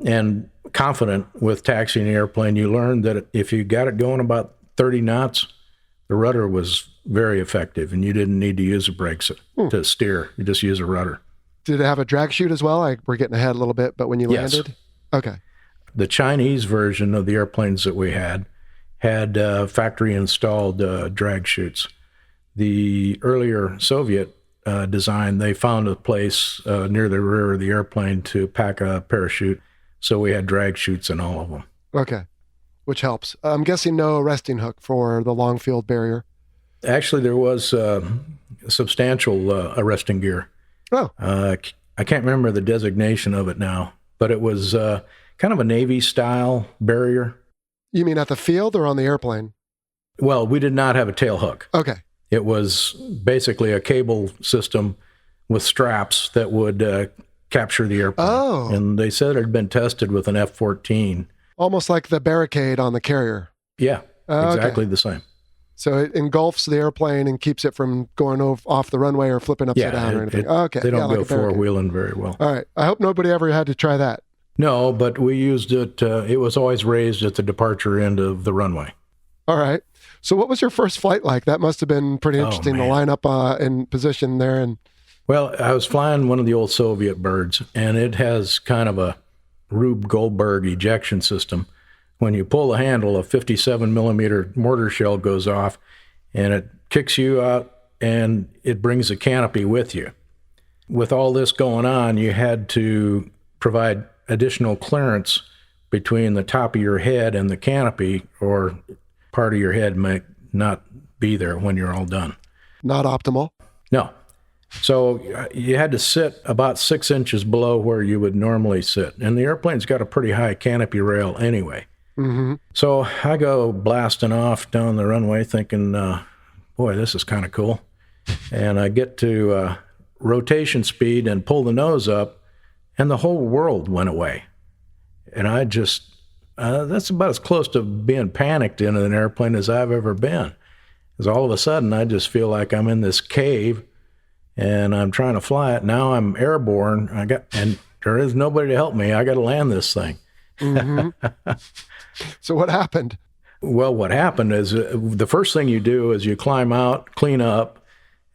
and confident with taxiing the airplane, you learned that if you got it going about 30 knots, the rudder was very effective, and you didn't need to use the brakes to steer. You just use a rudder. Did it have a drag chute as well? We're getting ahead a little bit, but when you landed? Okay. The Chinese version of the airplanes that we had factory-installed drag chutes. The earlier Soviet design, they found a place near the rear of the airplane to pack a parachute, so we had drag chutes in all of them. Okay, which helps. I'm guessing no arresting hook for the long field barrier. Actually, there was substantial arresting gear. Oh. I can't remember the designation of it now, but it was kind of a Navy-style barrier. You mean at the field or on the airplane? Well, we did not have a tail hook. Okay. It was basically a cable system with straps that would capture the airplane. Oh. And they said it had been tested with an F-14. Almost like the barricade on the carrier. Yeah, Okay. exactly the same. So it engulfs the airplane and keeps it from going off the runway or flipping upside down or anything. Okay. They don't like go a barricade. four-wheeling very well. All right. I hope nobody ever had to try that. No, but we used it. It was always raised at the departure end of the runway. All right. So what was your first flight like? That must have been pretty Oh, interesting to man. line up in position there. And Well, I was flying one of the old Soviet birds, and it has kind of a Rube Goldberg ejection system. When you pull the handle, a 57 millimeter mortar shell goes off, and it kicks you out, and it brings the canopy with you. With all this going on, you had to provide additional clearance between the top of your head and the canopy, or part of your head might not be there when you're all done. not optimal. No. So you had to sit about 6 inches below where you would normally sit. And the airplane's got a pretty high canopy rail anyway. Mm-hmm. So I go blasting off down the runway thinking, boy, this is kind of cool. And I get to rotation speed and pull the nose up, and the whole world went away. And I just, that's about as close to being panicked in an airplane as I've ever been. Because all of a sudden, I just feel like I'm in this cave, and I'm trying to fly it. Now I'm airborne, and there is nobody to help me. I got to land this thing. Mm-hmm. So what happened? Well, what happened is the first thing you do is you climb out, clean up,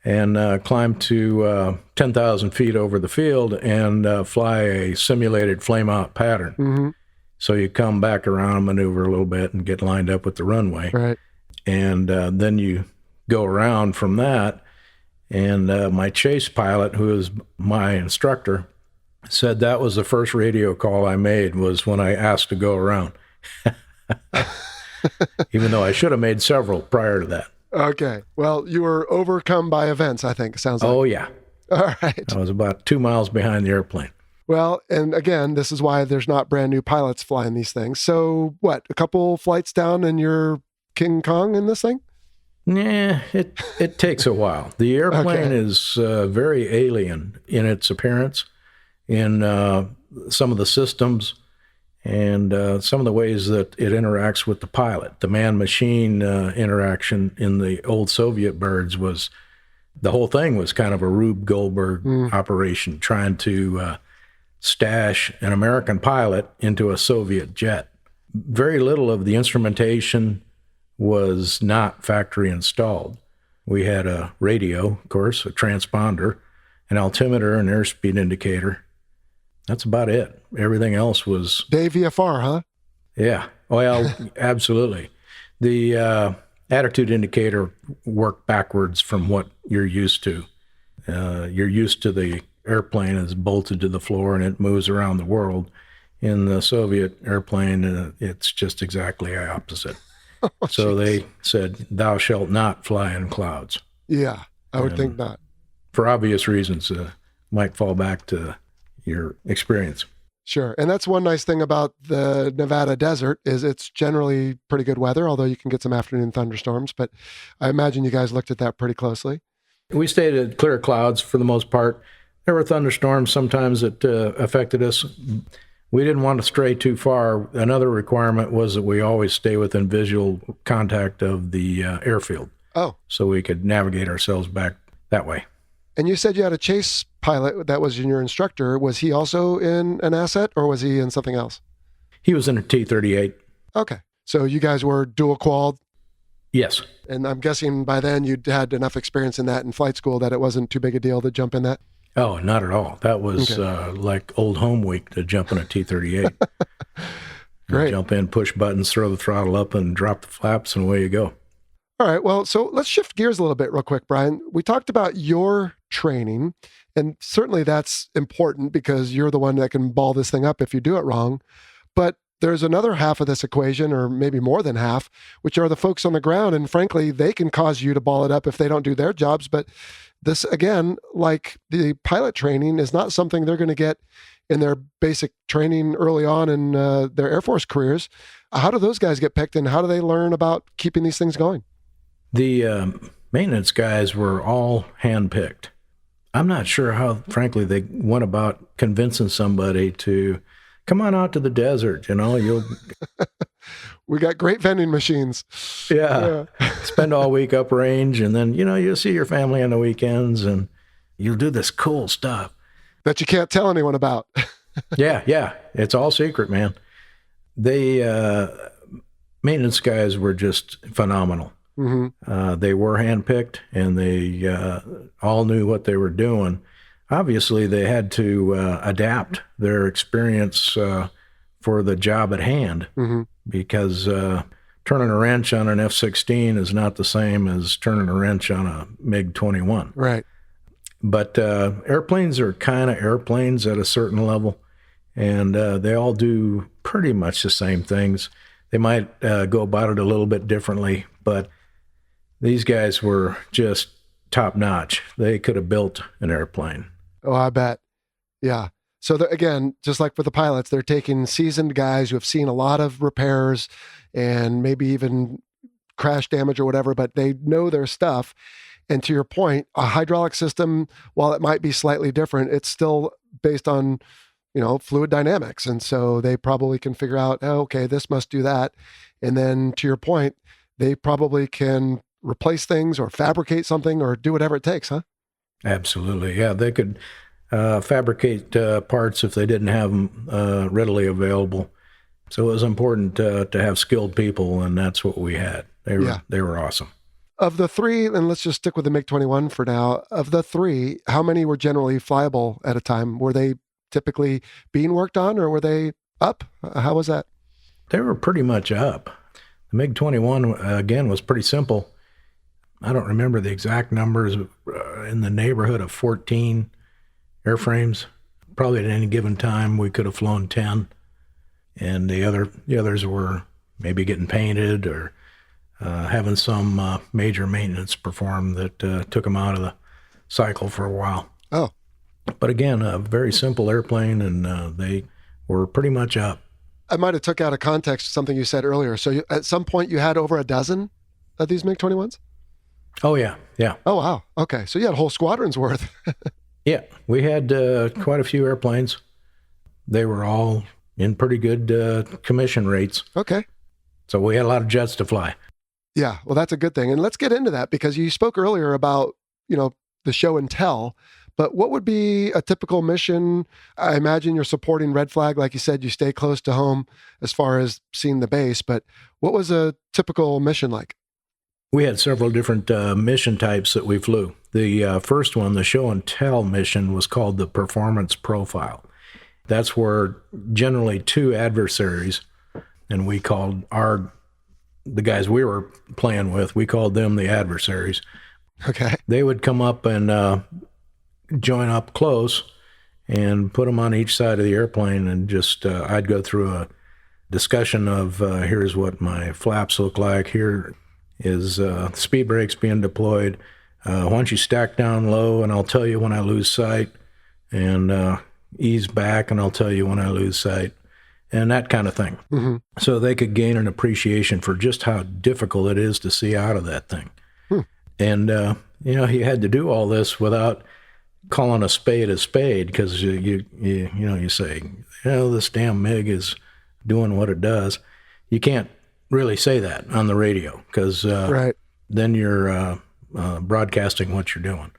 and climb to 10,000 feet over the field and fly a simulated flame-out pattern. Mm-hmm. So you come back around, maneuver a little bit, and get lined up with the runway. Right. And then you go around from that. And my chase pilot, who is my instructor, said that was the first radio call I made, was when I asked to go around. Even though I should have made several prior to that. Okay. Well, you were overcome by events, I think. Sounds like. Oh, yeah. All right. I was about 2 miles behind the airplane. Well, and again, this is why there's not brand new pilots flying these things. So what, a couple flights down and you're King Kong in this thing? Yeah, it takes a while. The airplane Okay. is very alien in its appearance, in some of the systems, and some of the ways that it interacts with the pilot. The man-machine interaction in the old Soviet birds was, the whole thing was kind of a Rube Goldberg operation, trying to stash an American pilot into a Soviet jet. Very little of the instrumentation was not factory installed. We had a radio, of course, a transponder, an altimeter, an airspeed indicator. That's about it. Everything else was... Day VFR, huh? Yeah. Well, absolutely. The attitude indicator worked backwards from what you're used to. You're used to the airplane is bolted to the floor and it moves around the world. In the Soviet airplane, it's just exactly the opposite. So they said, "Thou shalt not fly in clouds." Yeah, I would think not. For obvious reasons, might fall back to your experience. Sure. And that's one nice thing about the Nevada desert is it's generally pretty good weather, although you can get some afternoon thunderstorms. But I imagine you guys looked at that pretty closely. We stayed at clear clouds for the most part. There were thunderstorms sometimes that affected us. We didn't want to stray too far. Another requirement was that we always stay within visual contact of the airfield. Oh. So we could navigate ourselves back that way. And you said you had a chase pilot that was your instructor. Was he also in an asset or was he in something else? He was in a T-38. Okay. So you guys were dual qual. Yes. And I'm guessing by then you'd had enough experience in that in flight school that it wasn't too big a deal to jump in that? Oh, not at all. That was like old home week to jump in a T-38. Great. Jump in, push buttons, throw the throttle up, and drop the flaps, and away you go. All right. Well, so let's shift gears a little bit real quick, Brian. We talked about your training, and certainly that's important because you're the one that can ball this thing up if you do it wrong. But there's another half of this equation, or maybe more than half, which are the folks on the ground. And frankly, they can cause you to ball it up if they don't do their jobs. But this, again, like the pilot training, is not something they're going to get in their basic training early on in their Air Force careers. How do those guys get picked, and how do they learn about keeping these things going? The maintenance guys were all handpicked. I'm not sure how, frankly, they went about convincing somebody to come on out to the desert. You'll We got great vending machines. yeah, spend all week uprange, and then you'll see your family on the weekends, and you'll do this cool stuff that you can't tell anyone about. yeah, it's all secret, man. They maintenance guys were just phenomenal. Mm-hmm. They were handpicked, and they all knew what they were doing. Obviously, they had to adapt their experience for the job at hand, Mm-hmm. because turning a wrench on an F-16 is not the same as turning a wrench on a MiG-21. Right. But airplanes are kind of airplanes at a certain level, and they all do pretty much the same things. They might go about it a little bit differently, but these guys were just top-notch. They could have built an airplane. Oh, I bet. Yeah. So again, just like for the pilots, they're taking seasoned guys who have seen a lot of repairs and maybe even crash damage or whatever, but they know their stuff. And to your point, a hydraulic system, while it might be slightly different, it's still based on, fluid dynamics. And so they probably can figure out, oh, okay, this must do that. And then to your point, they probably can replace things or fabricate something or do whatever it takes, huh? Absolutely. Yeah, they could fabricate parts if they didn't have them readily available. So it was important to have skilled people, and that's what we had. They were awesome. Of the three, and let's just stick with the MiG-21 for now, of the three, how many were generally flyable at a time? Were they typically being worked on, or were they up? How was that? They were pretty much up. The MiG-21, again, was pretty simple. I don't remember the exact numbers, in the neighborhood of 14 airframes. Probably at any given time, we could have flown 10. And the others were maybe getting painted or having some major maintenance performed that took them out of the cycle for a while. Oh. But again, a very simple airplane, and they were pretty much up. I might have took out of context something you said earlier. So at some point you had over a dozen of these MiG-21s? Oh, yeah. Oh, wow. Okay. So you had a whole squadron's worth. Yeah, we had quite a few airplanes. They were all in pretty good commission rates. Okay. So we had a lot of jets to fly. Yeah, well, that's a good thing. And let's get into that, because you spoke earlier about, the show and tell, but what would be a typical mission? I imagine you're supporting Red Flag. Like you said, you stay close to home as far as seeing the base, but what was a typical mission like? We had several different mission types that we flew. The first one, the show and tell mission, was called the performance profile. That's where generally two adversaries, and we called the guys we were playing with, we called them the adversaries. Okay. They would come up and join up close and put them on each side of the airplane, and just I'd go through a discussion of here's what my flaps look like, here is speed brakes being deployed. Why don't you stack down low, and I'll tell you when I lose sight, and ease back, and I'll tell you when I lose sight, and that kind of thing. Mm-hmm. So they could gain an appreciation for just how difficult it is to see out of that thing. And, you had to do all this without calling a spade, because you say, this damn MiG is doing what it does. You can't really say that on the radio, because Right. then you're broadcasting what you're doing.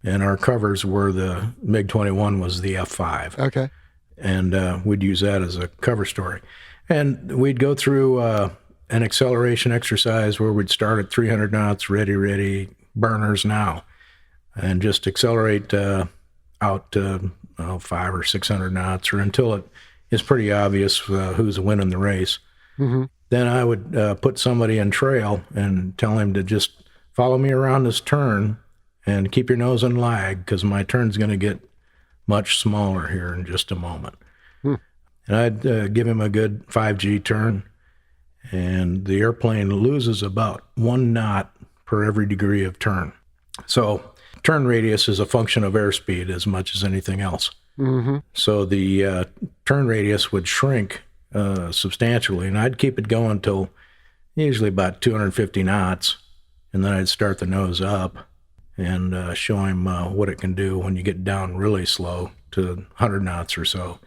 And our covers were the MiG-21 was the F5. Okay. And we'd use that as a cover story. And we'd go through an acceleration exercise where we'd start at 300 knots, ready, burners now, and just accelerate out 500 or 600 knots, or until it is pretty obvious who's winning the race. Mm-hmm. Then I would put somebody in trail and tell him to just follow me around this turn and keep your nose in lag, because my turn's going to get much smaller here in just a moment. And I'd give him a good 5G turn, and the airplane loses about 1 knot per every degree of turn. So turn radius is a function of airspeed as much as anything else. Mm-hmm. So the turn radius would shrink substantially, and I'd keep it going till usually about 250 knots, and then I'd start the nose up, and show him what it can do when you get down really slow to 100 knots or so,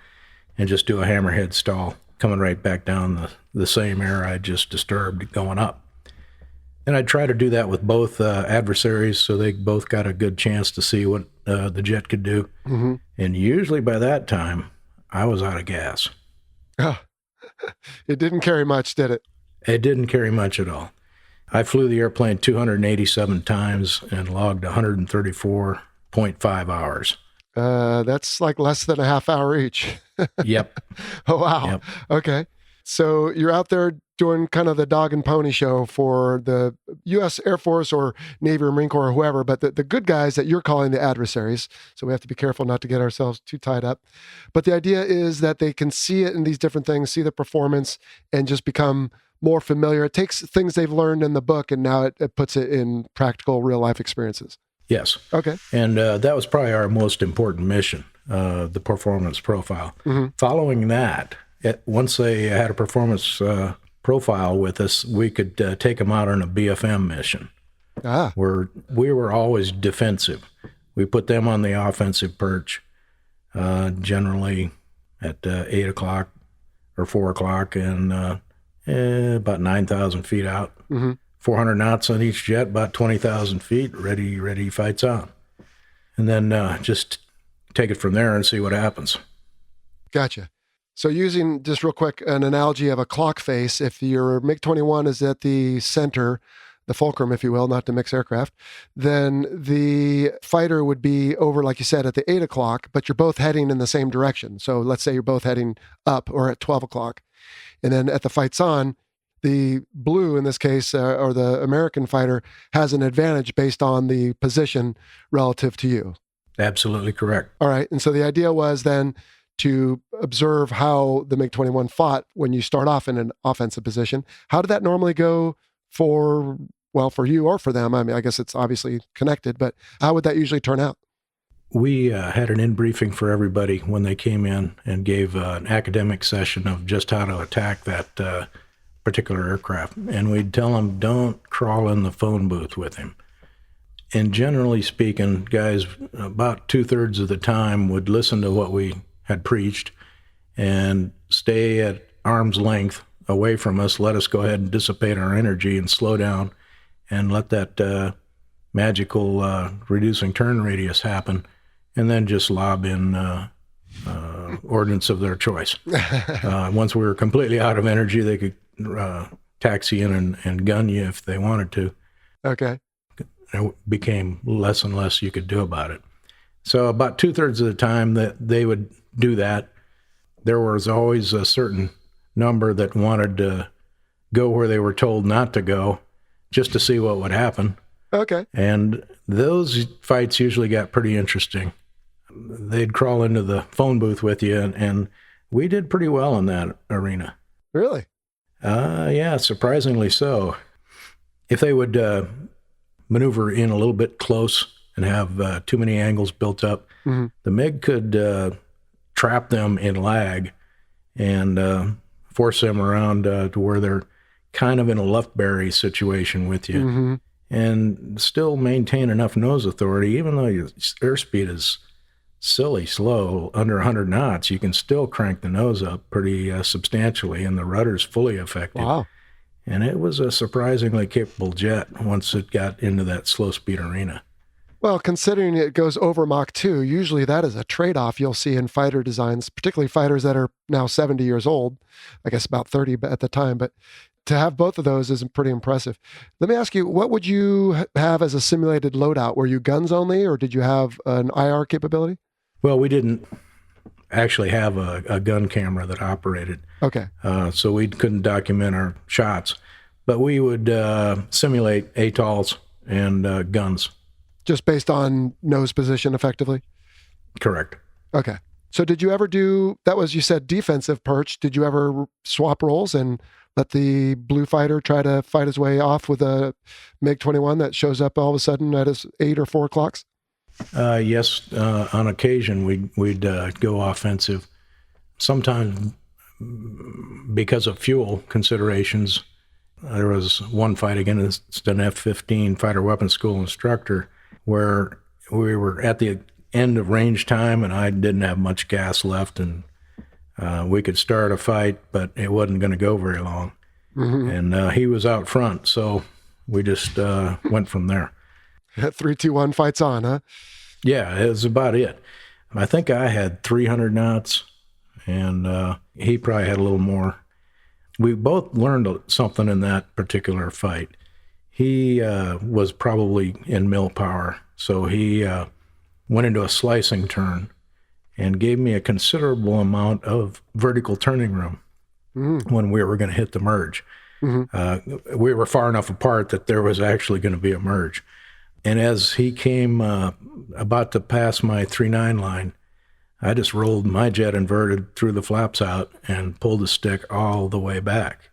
and just do a hammerhead stall, coming right back down the same air I just disturbed going up. And I try to do that with both adversaries, so they both got a good chance to see what the jet could do. Mm-hmm. And usually by that time, I was out of gas. Ah, it didn't carry much, did it? It didn't carry much at all. I flew the airplane 287 times and logged 134.5 hours. That's like less than a half hour each. Yep. Oh, wow. Yep. Okay. So you're out there doing kind of the dog and pony show for the U.S. Air Force or Navy or Marine Corps or whoever, but the good guys that you're calling the adversaries. So we have to be careful not to get ourselves too tied up. But the idea is that they can see it in these different things, see the performance, and just become more familiar. It takes things they've learned in the book, and now it puts it in practical real life experiences. Yes. Okay. And that was probably our most important mission, the performance profile. Mm-hmm. Following that, once they had a performance profile with us, we could take them out on a BFM mission, where we were always defensive. We put them on the offensive perch, generally at 8 o'clock or 4 o'clock, and about 9,000 feet out. Mm-hmm. 400 knots on each jet, about 20,000 feet, ready, fights on. And then just take it from there and see what happens. Gotcha. So using, just real quick, an analogy of a clock face, if your MiG-21 is at the center, the fulcrum, if you will, not the mixed aircraft, then the fighter would be over, like you said, at the 8 o'clock, but you're both heading in the same direction. So let's say you're both heading up or at 12 o'clock. And then at the fights on, the blue, in this case, or the American fighter, has an advantage based on the position relative to you. Absolutely correct. All right. And so the idea was then to observe how the MiG-21 fought when you start off in an offensive position. How did that normally go for you or for them? I mean, I guess it's obviously connected, but how would that usually turn out? We had an in-briefing for everybody when they came in and gave an academic session of just how to attack that particular aircraft. And we'd tell them, don't crawl in the phone booth with him. And generally speaking, guys, about 2/3 of the time would listen to what we had preached and stay at arm's length away from us, let us go ahead and dissipate our energy and slow down and let that magical reducing turn radius happen, and then just lob in ordnance of their choice. Once we were completely out of energy, they could taxi in and gun you if they wanted to. Okay. It became less and less you could do about it. So about 2/3 of the time that they would do that, there was always a certain number that wanted to go where they were told not to go, just to see what would happen. Okay. And those fights usually got pretty interesting. They'd crawl into the phone booth with you, and we did pretty well in that arena. Really? Yeah, surprisingly so. If they would maneuver in a little bit close and have too many angles built up, mm-hmm. the MiG could trap them in lag and force them around to where they're kind of in a Luftberry situation with you, mm-hmm. and still maintain enough nose authority. Even though your airspeed is silly slow, under 100 knots, you can still crank the nose up pretty substantially, and the rudder's fully effective. Wow. And it was a surprisingly capable jet once it got into that slow speed arena. Well, considering it goes over Mach 2, usually that is a trade-off you'll see in fighter designs, particularly fighters that are now 70 years old, I guess about 30 at the time, but to have both of those is pretty impressive. Let me ask you, what would you have as a simulated loadout? Were you guns only, or did you have an IR capability? Well, we didn't actually have a gun camera that operated. Okay. So we couldn't document our shots, but we would simulate ATOLs and guns. Just based on nose position, effectively? Correct. Okay. So did you ever do, that was, you said, defensive perch. Did you ever swap roles and let the blue fighter try to fight his way off with a MiG-21 that shows up all of a sudden at his 8 or 4 o'clocks? Yes, on occasion we'd go offensive. Sometimes because of fuel considerations. There was one fight against an F-15 fighter weapons school instructor, where we were at the end of range time and I didn't have much gas left, and we could start a fight, but it wasn't going to go very long. And he was out front, so we just went from there. 3, 2, 1, fights on, huh? Yeah, it was about it. I think I had 300 knots, and he probably had a little more. We both learned something in that particular fight. He was probably in mill power, so he went into a slicing turn and gave me a considerable amount of vertical turning room when we were going to hit the merge. We were far enough apart that there was actually going to be a merge. And as he came about to pass my 3-9 line, I just rolled my jet inverted, threw the flaps out, and pulled the stick all the way back,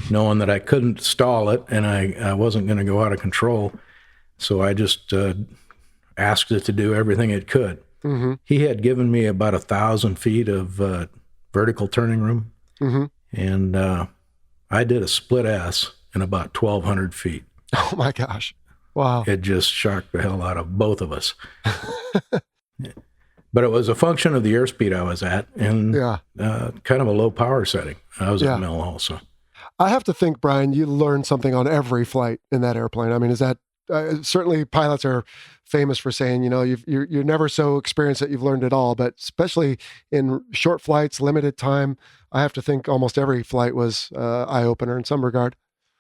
knowing that I couldn't stall it and I wasn't going to go out of control. So I just asked it to do everything it could. He had given me about 1,000 feet of vertical turning room, and I did a split S in about 1,200 feet. Oh my gosh. Wow. It just shocked the hell out of both of us. But it was a function of the airspeed I was at and kind of a low power setting. I was at mill also. I have to think, Brian, you learned something on every flight in that airplane. I mean, is that certainly pilots are famous for saying, you're never so experienced that you've learned it all, but especially in short flights, limited time, I have to think almost every flight was eye-opener in some regard.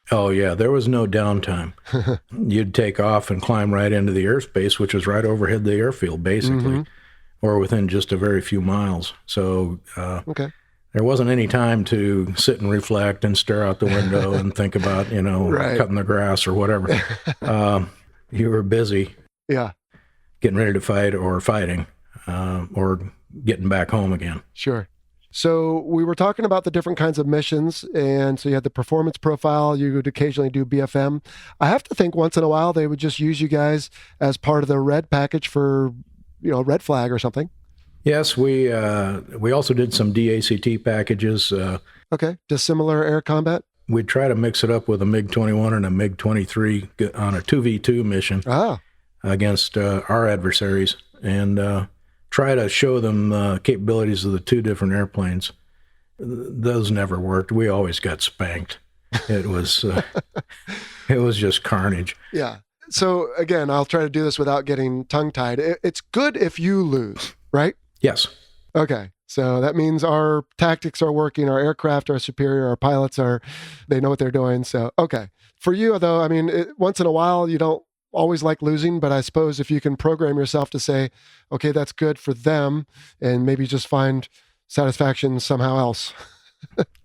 Oh, yeah. There was no downtime. You'd take off and climb right into the airspace, which was right overhead the airfield, basically, or within just a very few miles. So there wasn't any time to sit and reflect and stare out the window and think about, cutting the grass or whatever. You were busy getting ready to fight or fighting or getting back home again. Sure. So we were talking about the different kinds of missions, and so you had the performance profile, you would occasionally do BFM. I have to think once in a while they would just use you guys as part of the red package for, red flag or something. Yes, we also did some DACT packages. Okay, dissimilar air combat? We'd try to mix it up with a MiG-21 and a MiG-23 on a 2v2 mission against our adversaries, and try to show them capabilities of the two different airplanes. Those never worked. We always got spanked. It was just carnage. Yeah. So again, I'll try to do this without getting tongue-tied. It's good if you lose, right? Yes. Okay. So that means our tactics are working, our aircraft are superior, our pilots they know what they're doing. So, okay. For you though, I mean, once in a while you don't always like losing, but I suppose if you can program yourself to say, okay, that's good for them, and maybe just find satisfaction somehow else.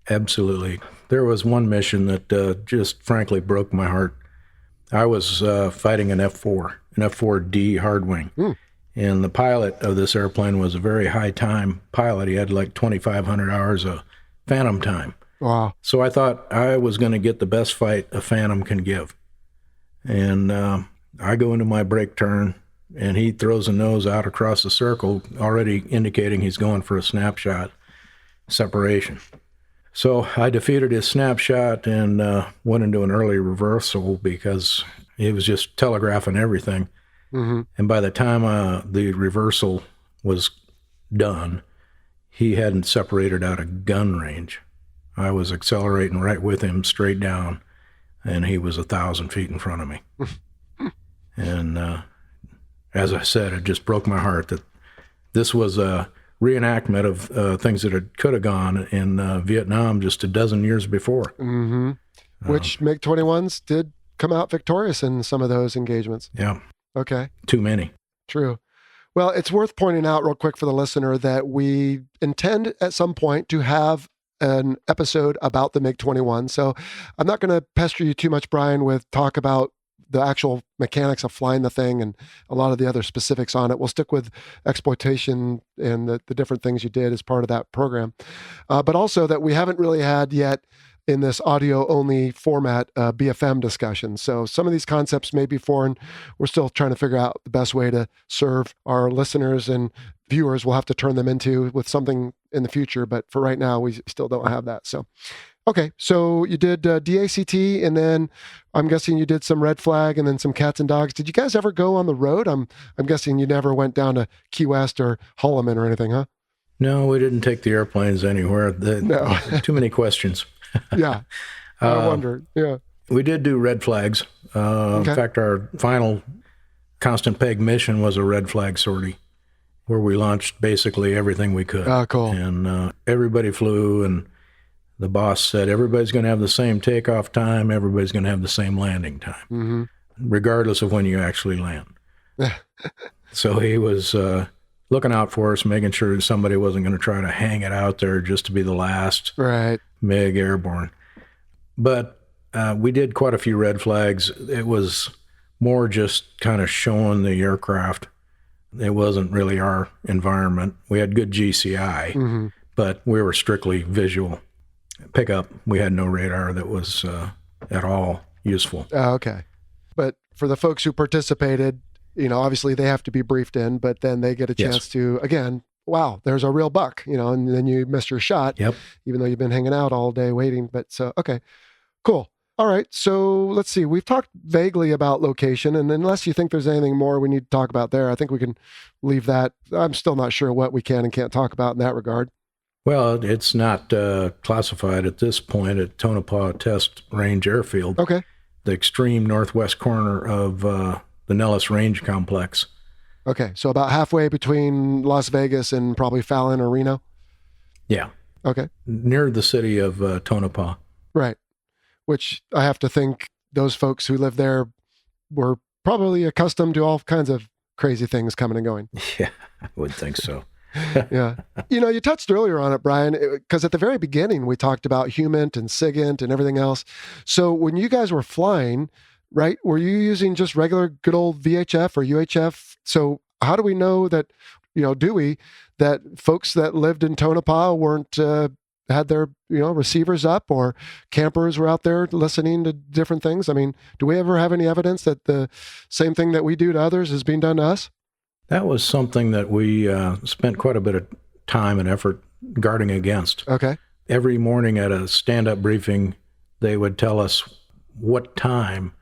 Absolutely. There was one mission that just frankly broke my heart. I was fighting an F4D hard wing. And the pilot of this airplane was a very high time pilot. He had like 2,500 hours of Phantom time. Wow. So I thought I was going to get the best fight a Phantom can give. And I go into my brake turn, and he throws a nose out across the circle, already indicating he's going for a snapshot separation. So I defeated his snapshot and went into an early reversal because he was just telegraphing everything. And by the time the reversal was done, he hadn't separated out of gun range. I was accelerating right with him straight down, and he was 1,000 feet in front of me. And as I said, it just broke my heart that this was a reenactment of things that could have gone in Vietnam just a dozen years before. Which MiG-21s did come out victorious in some of those engagements. Yeah. Okay. Too many. True. Well, it's worth pointing out real quick for the listener that we intend at some point to have an episode about the MiG-21. So I'm not going to pester you too much, Brian, with talk about the actual mechanics of flying the thing and a lot of the other specifics on it. We'll stick with exploitation and the different things you did as part of that program. But also that we haven't really had yet in this audio-only format BFM discussion. So some of these concepts may be foreign. We're still trying to figure out the best way to serve our listeners and viewers. We'll have to turn them into with something in the future, but for right now, we still don't have that. So Okay, so you did DACT, and then I'm guessing you did some red flag, and then some cats and dogs. Did you guys ever go on the road? I'm guessing you never went down to Key West or Holloman or anything, huh? No, we didn't take the airplanes anywhere. No. Too many questions. Yeah, I wondered. Yeah. We did do red flags. Okay. In fact, our final constant peg mission was a red flag sortie, where we launched basically everything we could. Oh, cool. And everybody flew, and the boss said, everybody's going to have the same takeoff time, everybody's going to have the same landing time, regardless of when you actually land. So he was looking out for us, making sure somebody wasn't going to try to hang it out there just to be the last MiG airborne. But we did quite a few red flags. It was more just kind of showing the aircraft. It wasn't really our environment. We had good GCI, but we were strictly visual. Pickup, we had no radar that was at all useful. Okay. But for the folks who participated, obviously they have to be briefed in, but then they get a chance to, again, wow, there's a real buck, and then you missed your shot, even though you've been hanging out all day waiting. But so, okay, cool. All right. So let's see. We've talked vaguely about location, and unless you think there's anything more we need to talk about there, I think we can leave that. I'm still not sure what we can and can't talk about in that regard. Well, it's not classified at this point at Tonopah Test Range Airfield. Okay. The extreme northwest corner of the Nellis Range Complex. Okay. So about halfway between Las Vegas and probably Fallon or Reno? Yeah. Okay. Near the city of Tonopah. Right. Which I have to think those folks who live there were probably accustomed to all kinds of crazy things coming and going. Yeah, I would think so. Yeah. You touched earlier on it, Brian, because at the very beginning, we talked about HUMINT and SIGINT and everything else. So when you guys were flying, right, were you using just regular good old VHF or UHF? So how do we know that, that folks that lived in Tonopah weren't, had their, receivers up, or campers were out there listening to different things? I mean, do we ever have any evidence that the same thing that we do to others is being done to us? That was something that we spent quite a bit of time and effort guarding against. Okay. Every morning at a stand-up briefing, they would tell us what time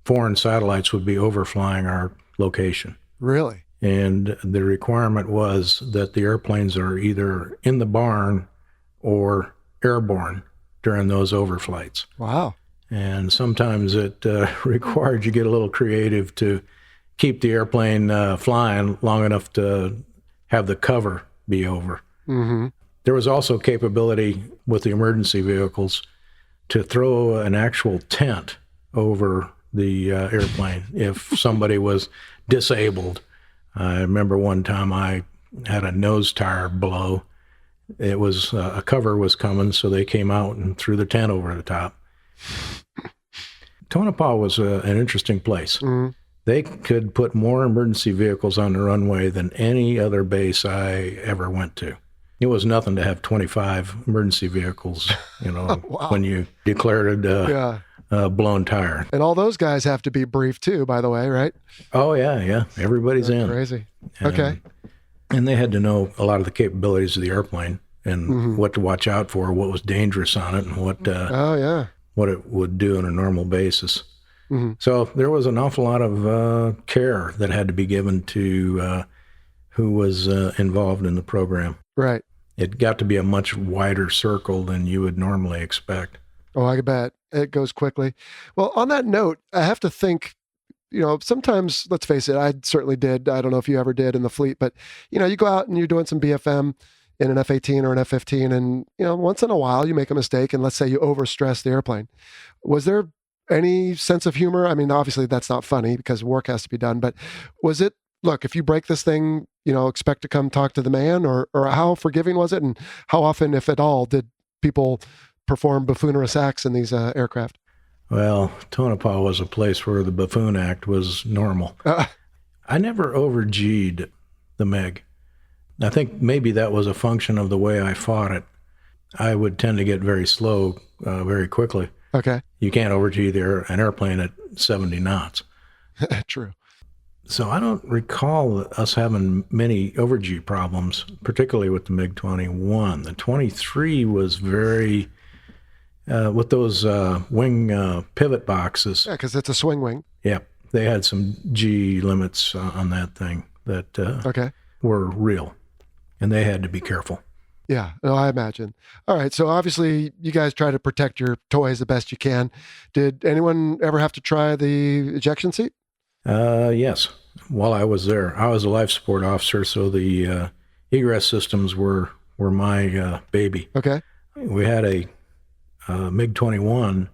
foreign satellites would be overflying our location. Really? And the requirement was that the airplanes are either in the barn or airborne during those overflights. Wow. And sometimes it required you get a little creative to keep the airplane flying long enough to have the cover be over. There was also capability with the emergency vehicles to throw an actual tent over the airplane if somebody was disabled. I remember one time I had a nose tire blow. It was a cover was coming, so they came out and threw the tent over the top. Tonopah was an interesting place. They could put more emergency vehicles on the runway than any other base I ever went to. It was nothing to have 25 emergency vehicles, wow. When you declared a blown tire. And all those guys have to be briefed too, by the way, right? Oh, yeah. Everybody's in. Crazy. Okay. And they had to know a lot of the capabilities of the airplane and what to watch out for, what was dangerous on it, and what it would do on a normal basis. So there was an awful lot of care that had to be given to who was involved in the program. Right. It got to be a much wider circle than you would normally expect. Oh, I bet. It goes quickly. Well, on that note, I have to think, sometimes, let's face it, I certainly did. I don't know if you ever did in the fleet, but, you go out and you're doing some BFM in an F-18 or an F-15, and, once in a while you make a mistake, and let's say you overstress the airplane. Was there any sense of humor? I mean, obviously that's not funny because work has to be done, but was it, look, if you break this thing, expect to come talk to the man, or how forgiving was it? And how often, if at all, did people perform buffoonerous acts in these aircraft? Well, Tonopah was a place where the buffoon act was normal. I never over-G'd the MiG. I think maybe that was a function of the way I fought it. I would tend to get very slow very quickly. Okay. You can't over-G an airplane at 70 knots. True. So I don't recall us having many over-G problems, particularly with the MiG-21. The 23 was very with those wing pivot boxes. Yeah, because it's a swing wing. Yeah, they had some G limits on that thing that Okay. were real, and they had to be careful. Yeah, no, I imagine. All right, so obviously you guys try to protect your toys the best you can. Did anyone ever have to try the ejection seat? Yes, while I was there. I was a life support officer, so the egress systems were my baby. Okay. We had a MiG-21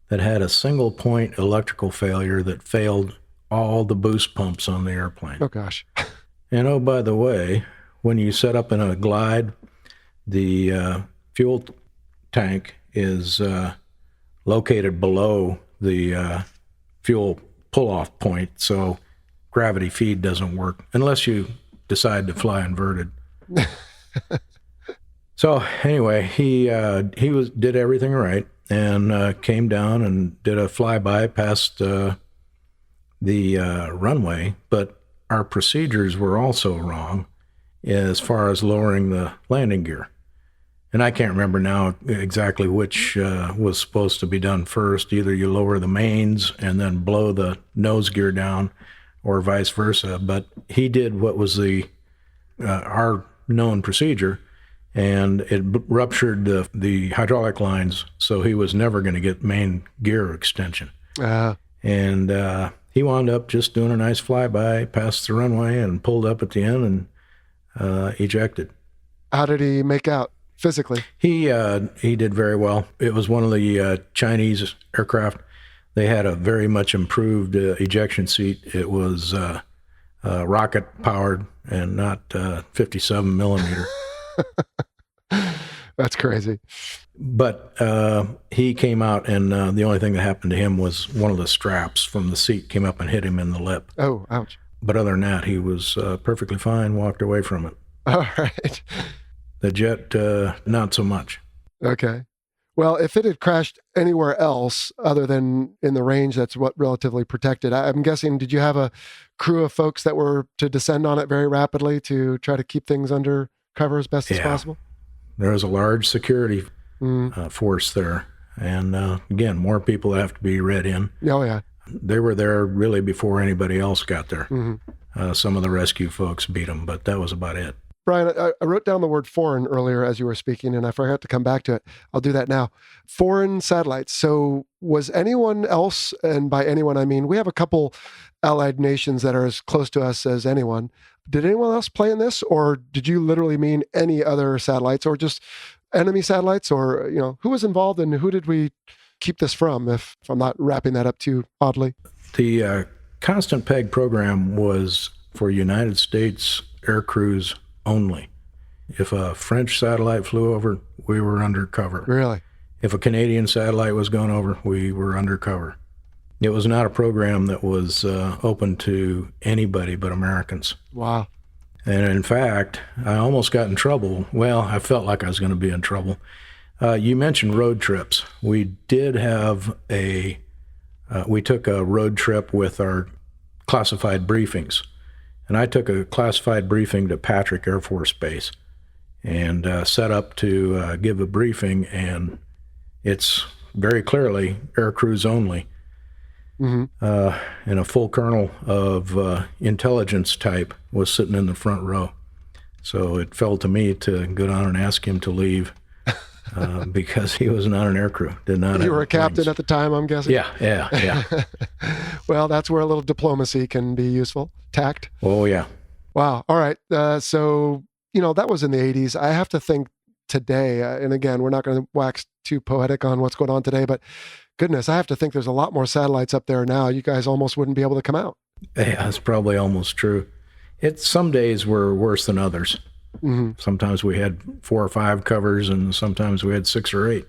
that had a single point electrical failure that failed all the boost pumps on the airplane. Oh, gosh. And oh, by the way, when you set up in a glide, the fuel tank is located below the fuel pull-off point, so gravity feed doesn't work unless you decide to fly inverted. So anyway, he did everything right and came down and did a flyby past the runway, but our procedures were also wrong as far as lowering the landing gear. And I can't remember now exactly which was supposed to be done first. Either you lower the mains and then blow the nose gear down, or vice versa. But he did what was our known procedure, and it ruptured the hydraulic lines, so he was never going to get main gear extension. And he wound up just doing a nice flyby past the runway and pulled up at the end and ejected. How did he make out physically? He did very well. It was one of the Chinese aircraft. They had a very much improved ejection seat. It was rocket powered and not 57 millimeter. That's crazy. But he came out, and the only thing that happened to him was one of the straps from the seat came up and hit him in the lip. Oh, ouch. But other than that, he was perfectly fine, walked away from it. All right. The jet, not so much. Okay. Well, if it had crashed anywhere else other than in the range that's relatively protected, I'm guessing, did you have a crew of folks that were to descend on it very rapidly to try to keep things under cover as best as possible? There was a large security force there. And again, more people have to be read in. Oh, yeah. They were there really before anybody else got there. Mm-hmm. Some of the rescue folks beat them, but that was about it. Brian, I wrote down the word foreign earlier as you were speaking, and I forgot to come back to it. I'll do that now. Foreign satellites. So was anyone else, and by anyone I mean, we have a couple allied nations that are as close to us as anyone. Did anyone else play in this, or did you literally mean any other satellites, or just enemy satellites, or, who was involved and who did we keep this from, if I'm not wrapping that up too oddly? The Constant Peg program was for United States aircrews only. If a French satellite flew over, we were under cover. Really? If a Canadian satellite was going over, we were under cover. It was not a program that was open to anybody but Americans. Wow. And in fact, I almost got in trouble. Well, I felt like I was going to be in trouble. You mentioned road trips. We did have we took a road trip with our classified briefings. And I took a classified briefing to Patrick Air Force Base and set up to give a briefing, and it's very clearly aircrews only. Mm-hmm. And a full colonel of intelligence type was sitting in the front row. So it fell to me to go down and ask him to leave because he was not an aircrew. Did not. You were a captain wings at the time, I'm guessing? Yeah. Well, that's where a little diplomacy can be useful. Tact. Oh, yeah. Wow. All right. So, that was in the 80s. I have to think today, and again, we're not going to wax too poetic on what's going on today, but goodness, I have to think there's a lot more satellites up there now. You guys almost wouldn't be able to come out. Yeah, that's probably almost true. Some days were worse than others. Mm-hmm. Sometimes we had 4 or 5 covers, and sometimes we had 6 or 8.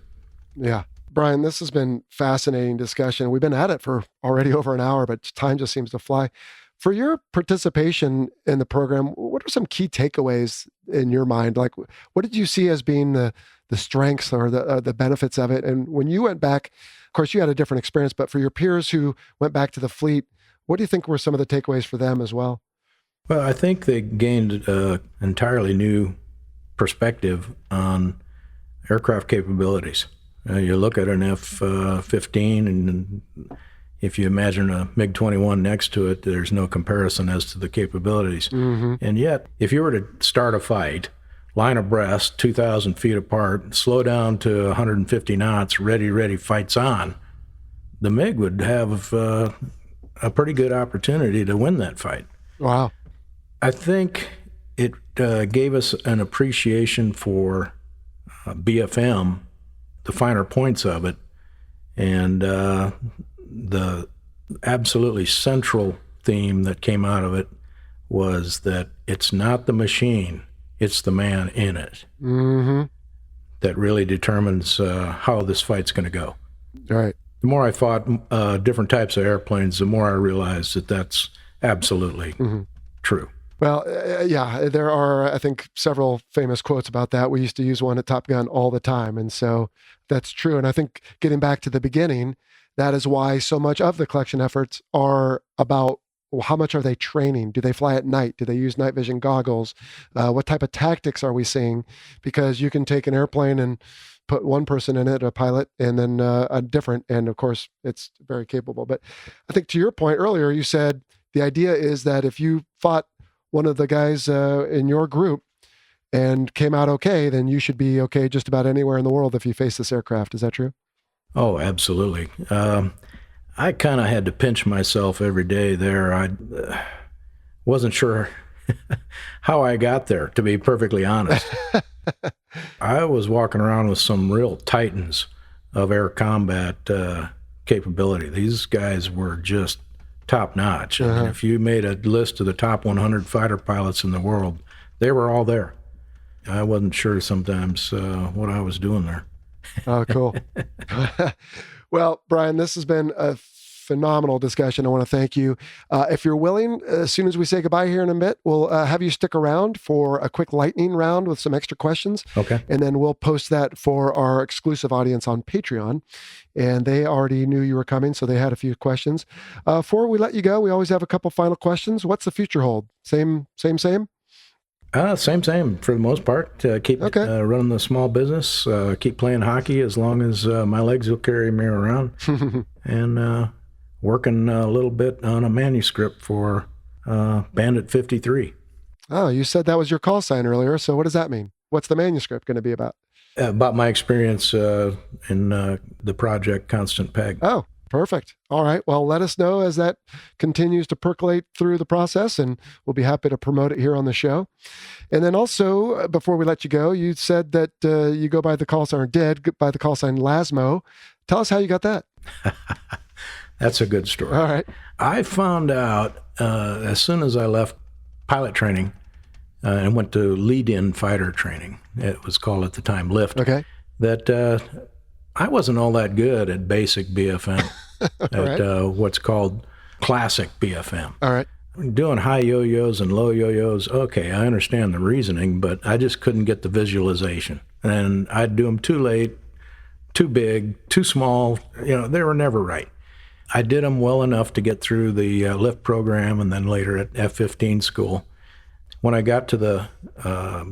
Yeah. Brian, this has been fascinating discussion. We've been at it for already over an hour, but time just seems to fly. For your participation in the program, what are some key takeaways in your mind? Like, what did you see as being the strengths or the benefits of it? And when you went back, of course, you had a different experience, but for your peers who went back to the fleet, what do you think were some of the takeaways for them as well? Well, I think they gained an entirely new perspective on aircraft capabilities. You look at an F-15, and if you imagine a MiG-21 next to it, there's no comparison as to the capabilities. And yet, if you were to start a fight, line abreast, 2,000 feet apart, slow down to 150 knots, ready, fights on, the MiG would have a pretty good opportunity to win that fight. Wow. I think it gave us an appreciation for BFM, the finer points of it, and the absolutely central theme that came out of it was that it's not the machine, it's the man in it that really determines how this fight's going to go. Right. The more I fought different types of airplanes, the more I realized that that's absolutely true. Well, yeah, there are, I think, several famous quotes about that. We used to use one at Top Gun all the time. And so that's true. And I think getting back to the beginning, that is why so much of the collection efforts are about, well, how much are they training? Do they fly at night? Do they use night vision goggles? What type of tactics are we seeing? Because you can take an airplane and put one person in it, a pilot, and then a different, and of course, it's very capable. But I think to your point earlier, you said the idea is that if you fought one of the guys in your group and came out okay, then you should be okay just about anywhere in the world if you face this aircraft. Is that true? Oh, absolutely. I kind of had to pinch myself every day there. I wasn't sure how I got there, to be perfectly honest. I was walking around with some real titans of air combat capability. These guys were just top notch. I mean, if you made a list of the top 100 fighter pilots in the world, they were all there. I wasn't sure sometimes what I was doing there. Oh, cool. Well, Brian, this has been a phenomenal discussion. I want to thank you. If you're willing, as soon as we say goodbye here in a bit, we'll have you stick around for a quick lightning round with some extra questions. Okay. And then we'll post that for our exclusive audience on Patreon. And they already knew you were coming, so they had a few questions. Before we let you go, we always have a couple final questions. What's the future hold? Same? Same for the most part. Keep running the small business, keep playing hockey as long as my legs will carry me around, and working a little bit on a manuscript for Bandit 53. Oh, you said that was your call sign earlier, so what does that mean? What's the manuscript going to be about? About my experience in the project Constant Peg. Oh, perfect. All right. Well, let us know as that continues to percolate through the process, and we'll be happy to promote it here on the show. And then also, before we let you go, you said that you go by the call sign, or did by the call sign Lazmo. Tell us how you got that. That's a good story. All right. I found out as soon as I left pilot training and went to lead-in fighter training, it was called at the time LIFT, that I wasn't all that good at basic BFM, at what's called classic BFM. All right. Doing high yo-yos and low yo-yos, okay, I understand the reasoning, but I just couldn't get the visualization. And I'd do them too late, too big, too small. They were never right. I did them well enough to get through the lift program and then later at F-15 school. When I got to the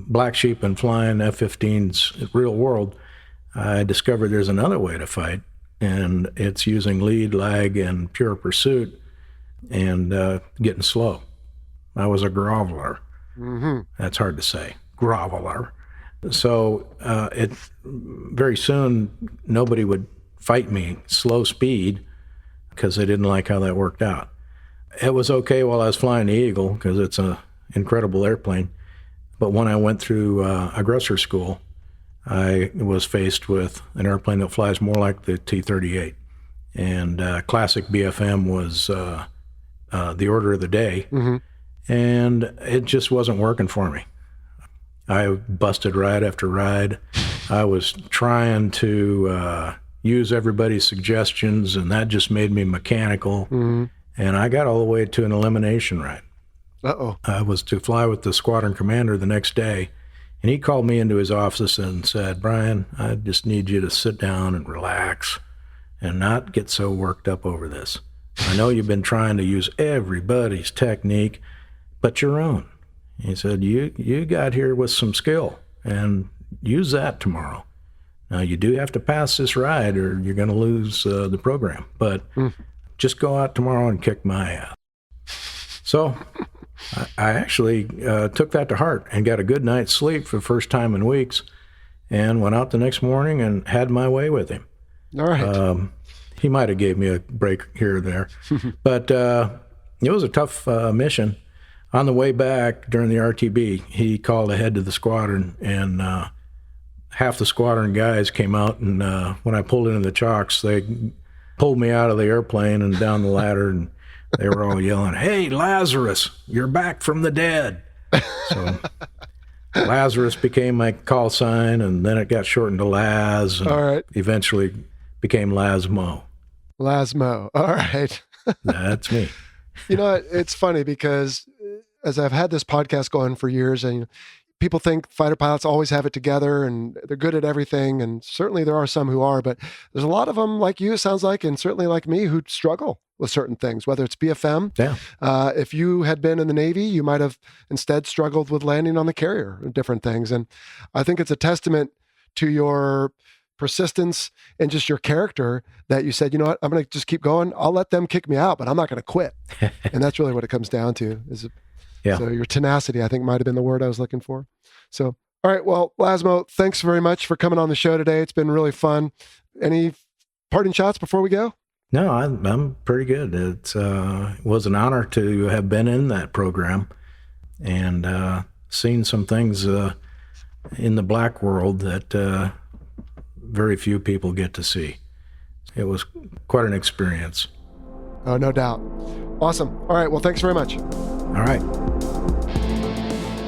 black sheep and flying F-15s real world, I discovered there's another way to fight, and it's using lead, lag, and pure pursuit and getting slow. I was a groveler. That's hard to say, groveler. So very soon, nobody would fight me slow speed because they didn't like how that worked out. It was okay while I was flying the Eagle because it's an incredible airplane. But when I went through aggressor school, I was faced with an airplane that flies more like the T-38. And classic BFM was the order of the day. And it just wasn't working for me. I busted ride after ride. I was trying to use everybody's suggestions, and that just made me mechanical. And I got all the way to an elimination ride. I was to fly with the squadron commander the next day, and he called me into his office and said, "Brian, I just need you to sit down and relax and not get so worked up over this. I know you've been trying to use everybody's technique, but your own." He said, you got here with some skill, and use that tomorrow. Now, you do have to pass this ride or you're going to lose the program. But just go out tomorrow and kick my ass. So I actually took that to heart and got a good night's sleep for the first time in weeks and went out the next morning and had my way with him. All right. He might have gave me a break here or there. But it was a tough mission. On the way back during the RTB, he called ahead to the squadron, and half the squadron guys came out, and when I pulled into the chocks, they pulled me out of the airplane and down the ladder, and they were all yelling, "Hey, Lazarus, you're back from the dead." So Lazarus became my call sign, and then it got shortened to Laz, and All right. eventually became Lazmo. Lazmo. All right. That's me. You know, it's funny because as I've had this podcast going for years, and people think fighter pilots always have it together and they're good at everything. And certainly there are some who are, but there's a lot of them like you, it sounds like, and certainly like me, who struggle with certain things, whether it's BFM. Yeah. If you had been in the Navy, you might have instead struggled with landing on the carrier and different things. And I think it's a testament to your persistence and just your character that you said, you know what, I'm going to just keep going. I'll let them kick me out, but I'm not going to quit. And that's really what it comes down to. So your tenacity, I think, might have been the word I was looking for. So, all right. Well, Lazmo, thanks very much for coming on the show today. It's been really fun. Any parting shots before we go? No, I'm pretty good. It was an honor to have been in that program and seen some things in the black world that very few people get to see. It was quite an experience. Oh, no doubt. Awesome. All right. Well, thanks very much. All right.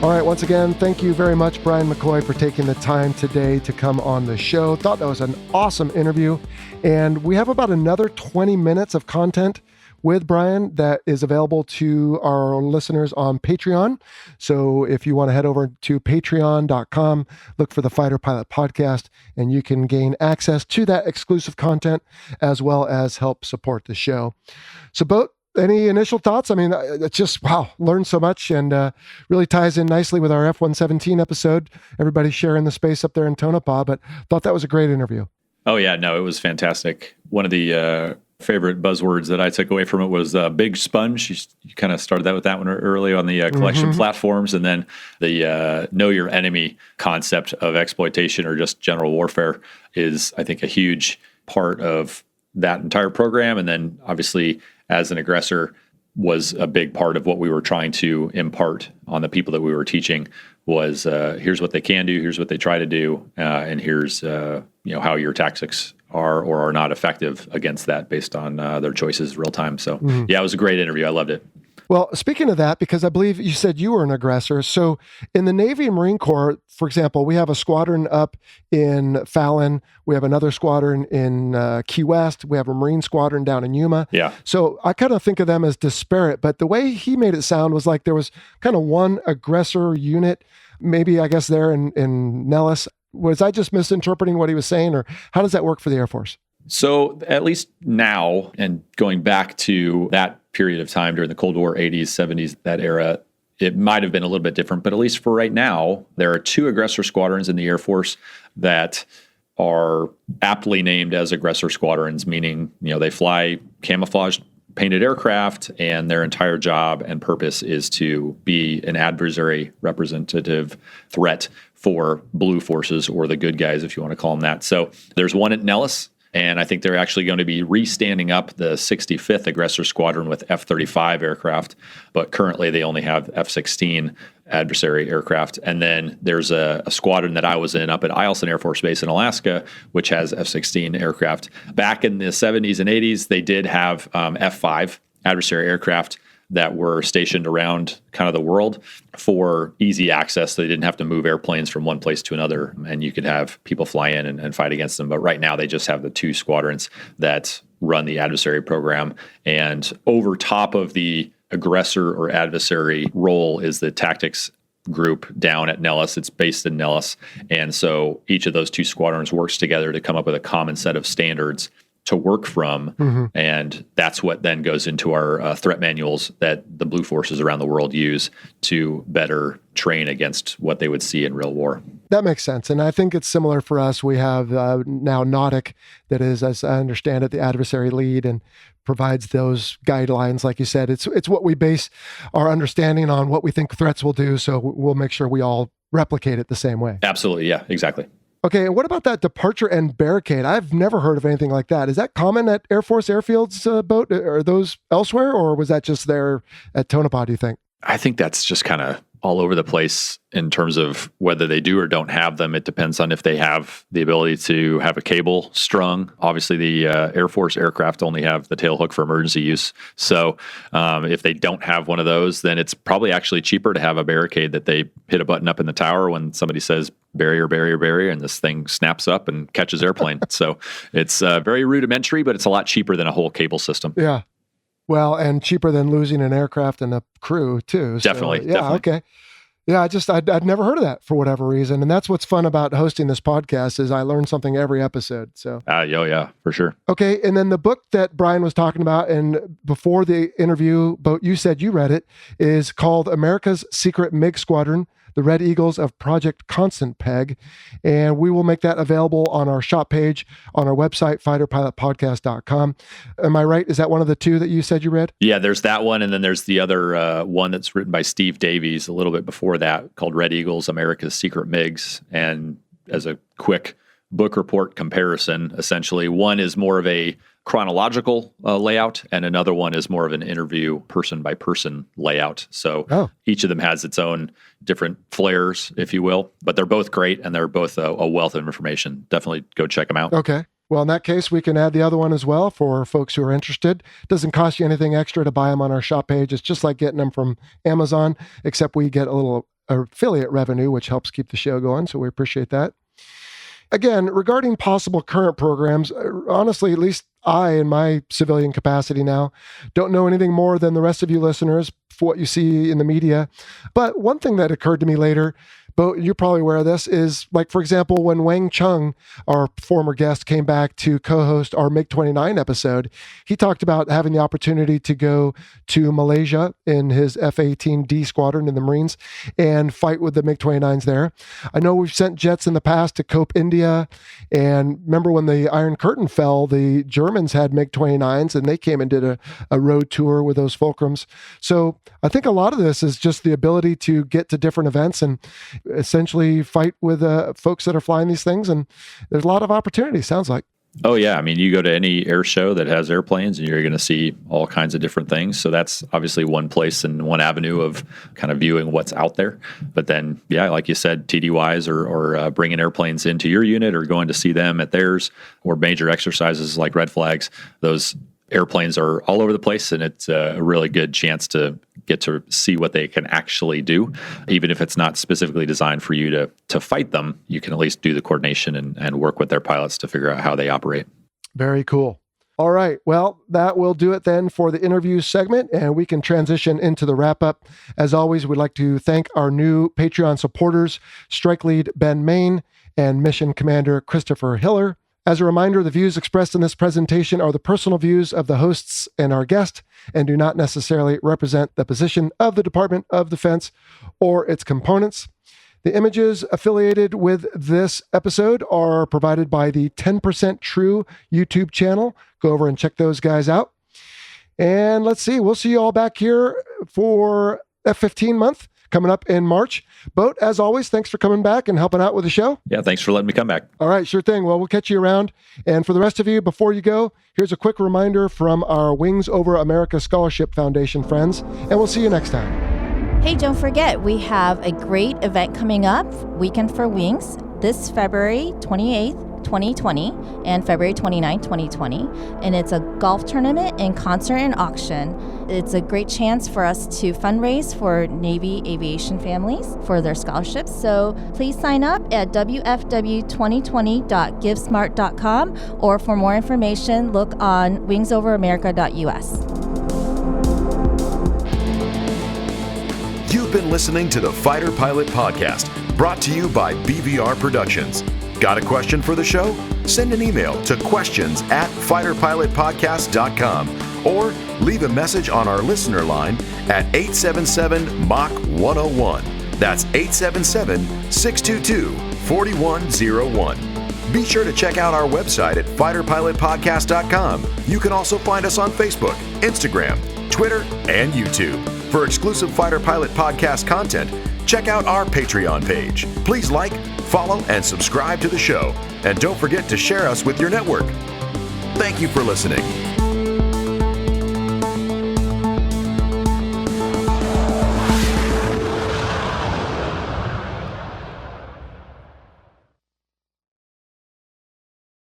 All right. Once again, thank you very much, Brian McCoy, for taking the time today to come on the show. Thought that was an awesome interview. And we have about another 20 minutes of content with Brian that is available to our listeners on Patreon. So if you want to head over to patreon.com, look for the Fighter Pilot Podcast, and you can gain access to that exclusive content as well as help support the show. So, Boat, any initial thoughts? I mean, it's just, wow, learned so much, and really ties in nicely with our F-117 episode. Everybody sharing the space up there in Tonopah, but thought that was a great interview. Oh, yeah, no, it was fantastic. One of the favorite buzzwords that I took away from it was big sponge. You kind of started that with that one early on the collection platforms, and then the know your enemy concept of exploitation or just general warfare is, I think, a huge part of that entire program. And then obviously as an aggressor was a big part of what we were trying to impart on the people that we were teaching was here's what they can do, here's what they try to do, and here's how your tactics are or are not effective against that based on their choices real time. So yeah, it was a great interview. I loved it. Well, speaking of that, because I believe you said you were an aggressor. So in the Navy and Marine Corps, for example, we have a squadron up in Fallon. We have another squadron in Key West. We have a Marine squadron down in Yuma. Yeah. So I kind of think of them as disparate, but the way he made it sound was like there was kind of one aggressor unit, maybe I guess there in Nellis. Was I just misinterpreting what he was saying, or how does that work for the Air Force? So at least now, and going back to that period of time during the Cold War, 80s, 70s, that era, it might have been a little bit different. But at least for right now, there are 2 aggressor squadrons in the Air Force that are aptly named as aggressor squadrons, meaning, they fly camouflaged painted aircraft, and their entire job and purpose is to be an adversary representative threat for blue forces, or the good guys, if you want to call them that. So there's one at Nellis, and I think they're actually going to be re-standing up the 65th Aggressor Squadron with F-35 aircraft, but currently they only have F-16 adversary aircraft. And then there's a squadron that I was in up at Eielson Air Force Base in Alaska, which has F-16 aircraft. Back in the 70s and 80s, they did have F-5 adversary aircraft that were stationed around kind of the world for easy access. So they didn't have to move airplanes from one place to another, and you could have people fly in and fight against them. But right now they just have the 2 squadrons that run the adversary program. And over top of the aggressor or adversary role is the tactics group down at Nellis. It's based in Nellis. And so each of those 2 squadrons works together to come up with a common set of standards to work from. And that's what then goes into our threat manuals that the blue forces around the world use to better train against what they would see in real war. That makes sense. And I think it's similar for us. We have now Nautic that is, as I understand it, the adversary lead and provides those guidelines. Like you said, it's what we base our understanding on, what we think threats will do. So we'll make sure we all replicate it the same way. Absolutely. Yeah, exactly. Okay, and what about that departure and barricade? I've never heard of anything like that. Is that common at Air Force airfields, Boat? Are those elsewhere, or was that just there at Tonopah, do you think? I think that's just kind of all over the place in terms of whether they do or don't have them. It depends on if they have the ability to have a cable strung. Obviously, the Air Force aircraft only have the tail hook for emergency use. So if they don't have one of those, then it's probably actually cheaper to have a barricade that they hit a button up in the tower when somebody says barrier, barrier, barrier, and this thing snaps up and catches airplane. So it's very rudimentary, but it's a lot cheaper than a whole cable system. Yeah. Well, and cheaper than losing an aircraft and a crew too. Definitely. Yeah. Definitely. Okay. Yeah. I'd never heard of that for whatever reason. And that's what's fun about hosting this podcast is I learn something every episode. So. Yeah, for sure. Okay. And then the book that Brian was talking about, and before the interview, Boat, you said you read it, is called America's Secret MiG Squadron, The Red Eagles of Project Constant Peg. And we will make that available on our shop page on our website, fighterpilotpodcast.com. Am I right? Is that one of the two that you said you read? Yeah, there's that one. And then there's the other one that's written by Steve Davies a little bit before that called Red Eagles, America's Secret MiGs. And as a quick book report comparison, essentially, one is more of a chronological layout, and another one is more of an interview person-by-person layout. So each of them has its own different flares, if you will, but they're both great, and they're both a wealth of information. Definitely go check them out. Okay. Well, in that case, we can add the other one as well for folks who are interested. It doesn't cost you anything extra to buy them on our shop page. It's just like getting them from Amazon, except we get a little affiliate revenue, which helps keep the show going, so we appreciate that. Again, regarding possible current programs, honestly, at least I, in my civilian capacity now, don't know anything more than the rest of you listeners for what you see in the media. But one thing that occurred to me later, but you're probably aware of this, is like, for example, when Wang Chung, our former guest, came back to co-host our MiG-29 episode, he talked about having the opportunity to go to Malaysia in his F-18D squadron in the Marines and fight with the MiG-29s there. I know we've sent jets in the past to Cope, India, and remember when the Iron Curtain fell, the Germans had MiG-29s and they came and did a road tour with those Fulcrums. So I think a lot of this is just the ability to get to different events and essentially fight with folks that are flying these things. And there's a lot of opportunity, sounds like. Oh, yeah. I mean, you go to any air show that has airplanes and you're going to see all kinds of different things. So that's obviously one place and one avenue of kind of viewing what's out there. But then, yeah, like you said, TDYs or bringing airplanes into your unit or going to see them at theirs, or major exercises like red flags, those airplanes are all over the place, and it's a really good chance to get to see what they can actually do. Even if it's not specifically designed for you to fight them, you can at least do the coordination and work with their pilots to figure out how they operate. Very cool. All right. Well, that will do it then for the interview segment, and we can transition into the wrap-up. As always, we'd like to thank our new Patreon supporters, Strike Lead Ben Main and Mission Commander Christopher Hiller. As a reminder, the views expressed in this presentation are the personal views of the hosts and our guest and do not necessarily represent the position of the Department of Defense or its components. The images affiliated with this episode are provided by the 10% True YouTube channel. Go over and check those guys out. And let's see, we'll see you all back here for F-15 month coming up in March. Boat, as always, thanks for coming back and helping out with the show. Yeah, thanks for letting me come back. All right, sure thing. Well, we'll catch you around. And for the rest of you, before you go, here's a quick reminder from our Wings Over America Scholarship Foundation friends, and we'll see you next time. Hey, don't forget, we have a great event coming up, Weekend for Wings, this February 28th, 2020 and February 29, 2020. And it's a golf tournament and concert and auction. It's a great chance for us to fundraise for Navy aviation families for their scholarships. So please sign up at wfw2020.givesmart.com, or for more information, look on wingsoveramerica.us. You've been listening to the Fighter Pilot Podcast, brought to you by BVR Productions. Got a question for the show? Send an email to questions@fighterpilotpodcast.com or leave a message on our listener line at 877-MACH-101. That's 877-622-4101. Be sure to check out our website at fighterpilotpodcast.com. You can also find us on Facebook, Instagram, Twitter, and YouTube. For exclusive Fighter Pilot Podcast content, check out our Patreon page. Please like, follow, and subscribe to the show. And don't forget to share us with your network. Thank you for listening.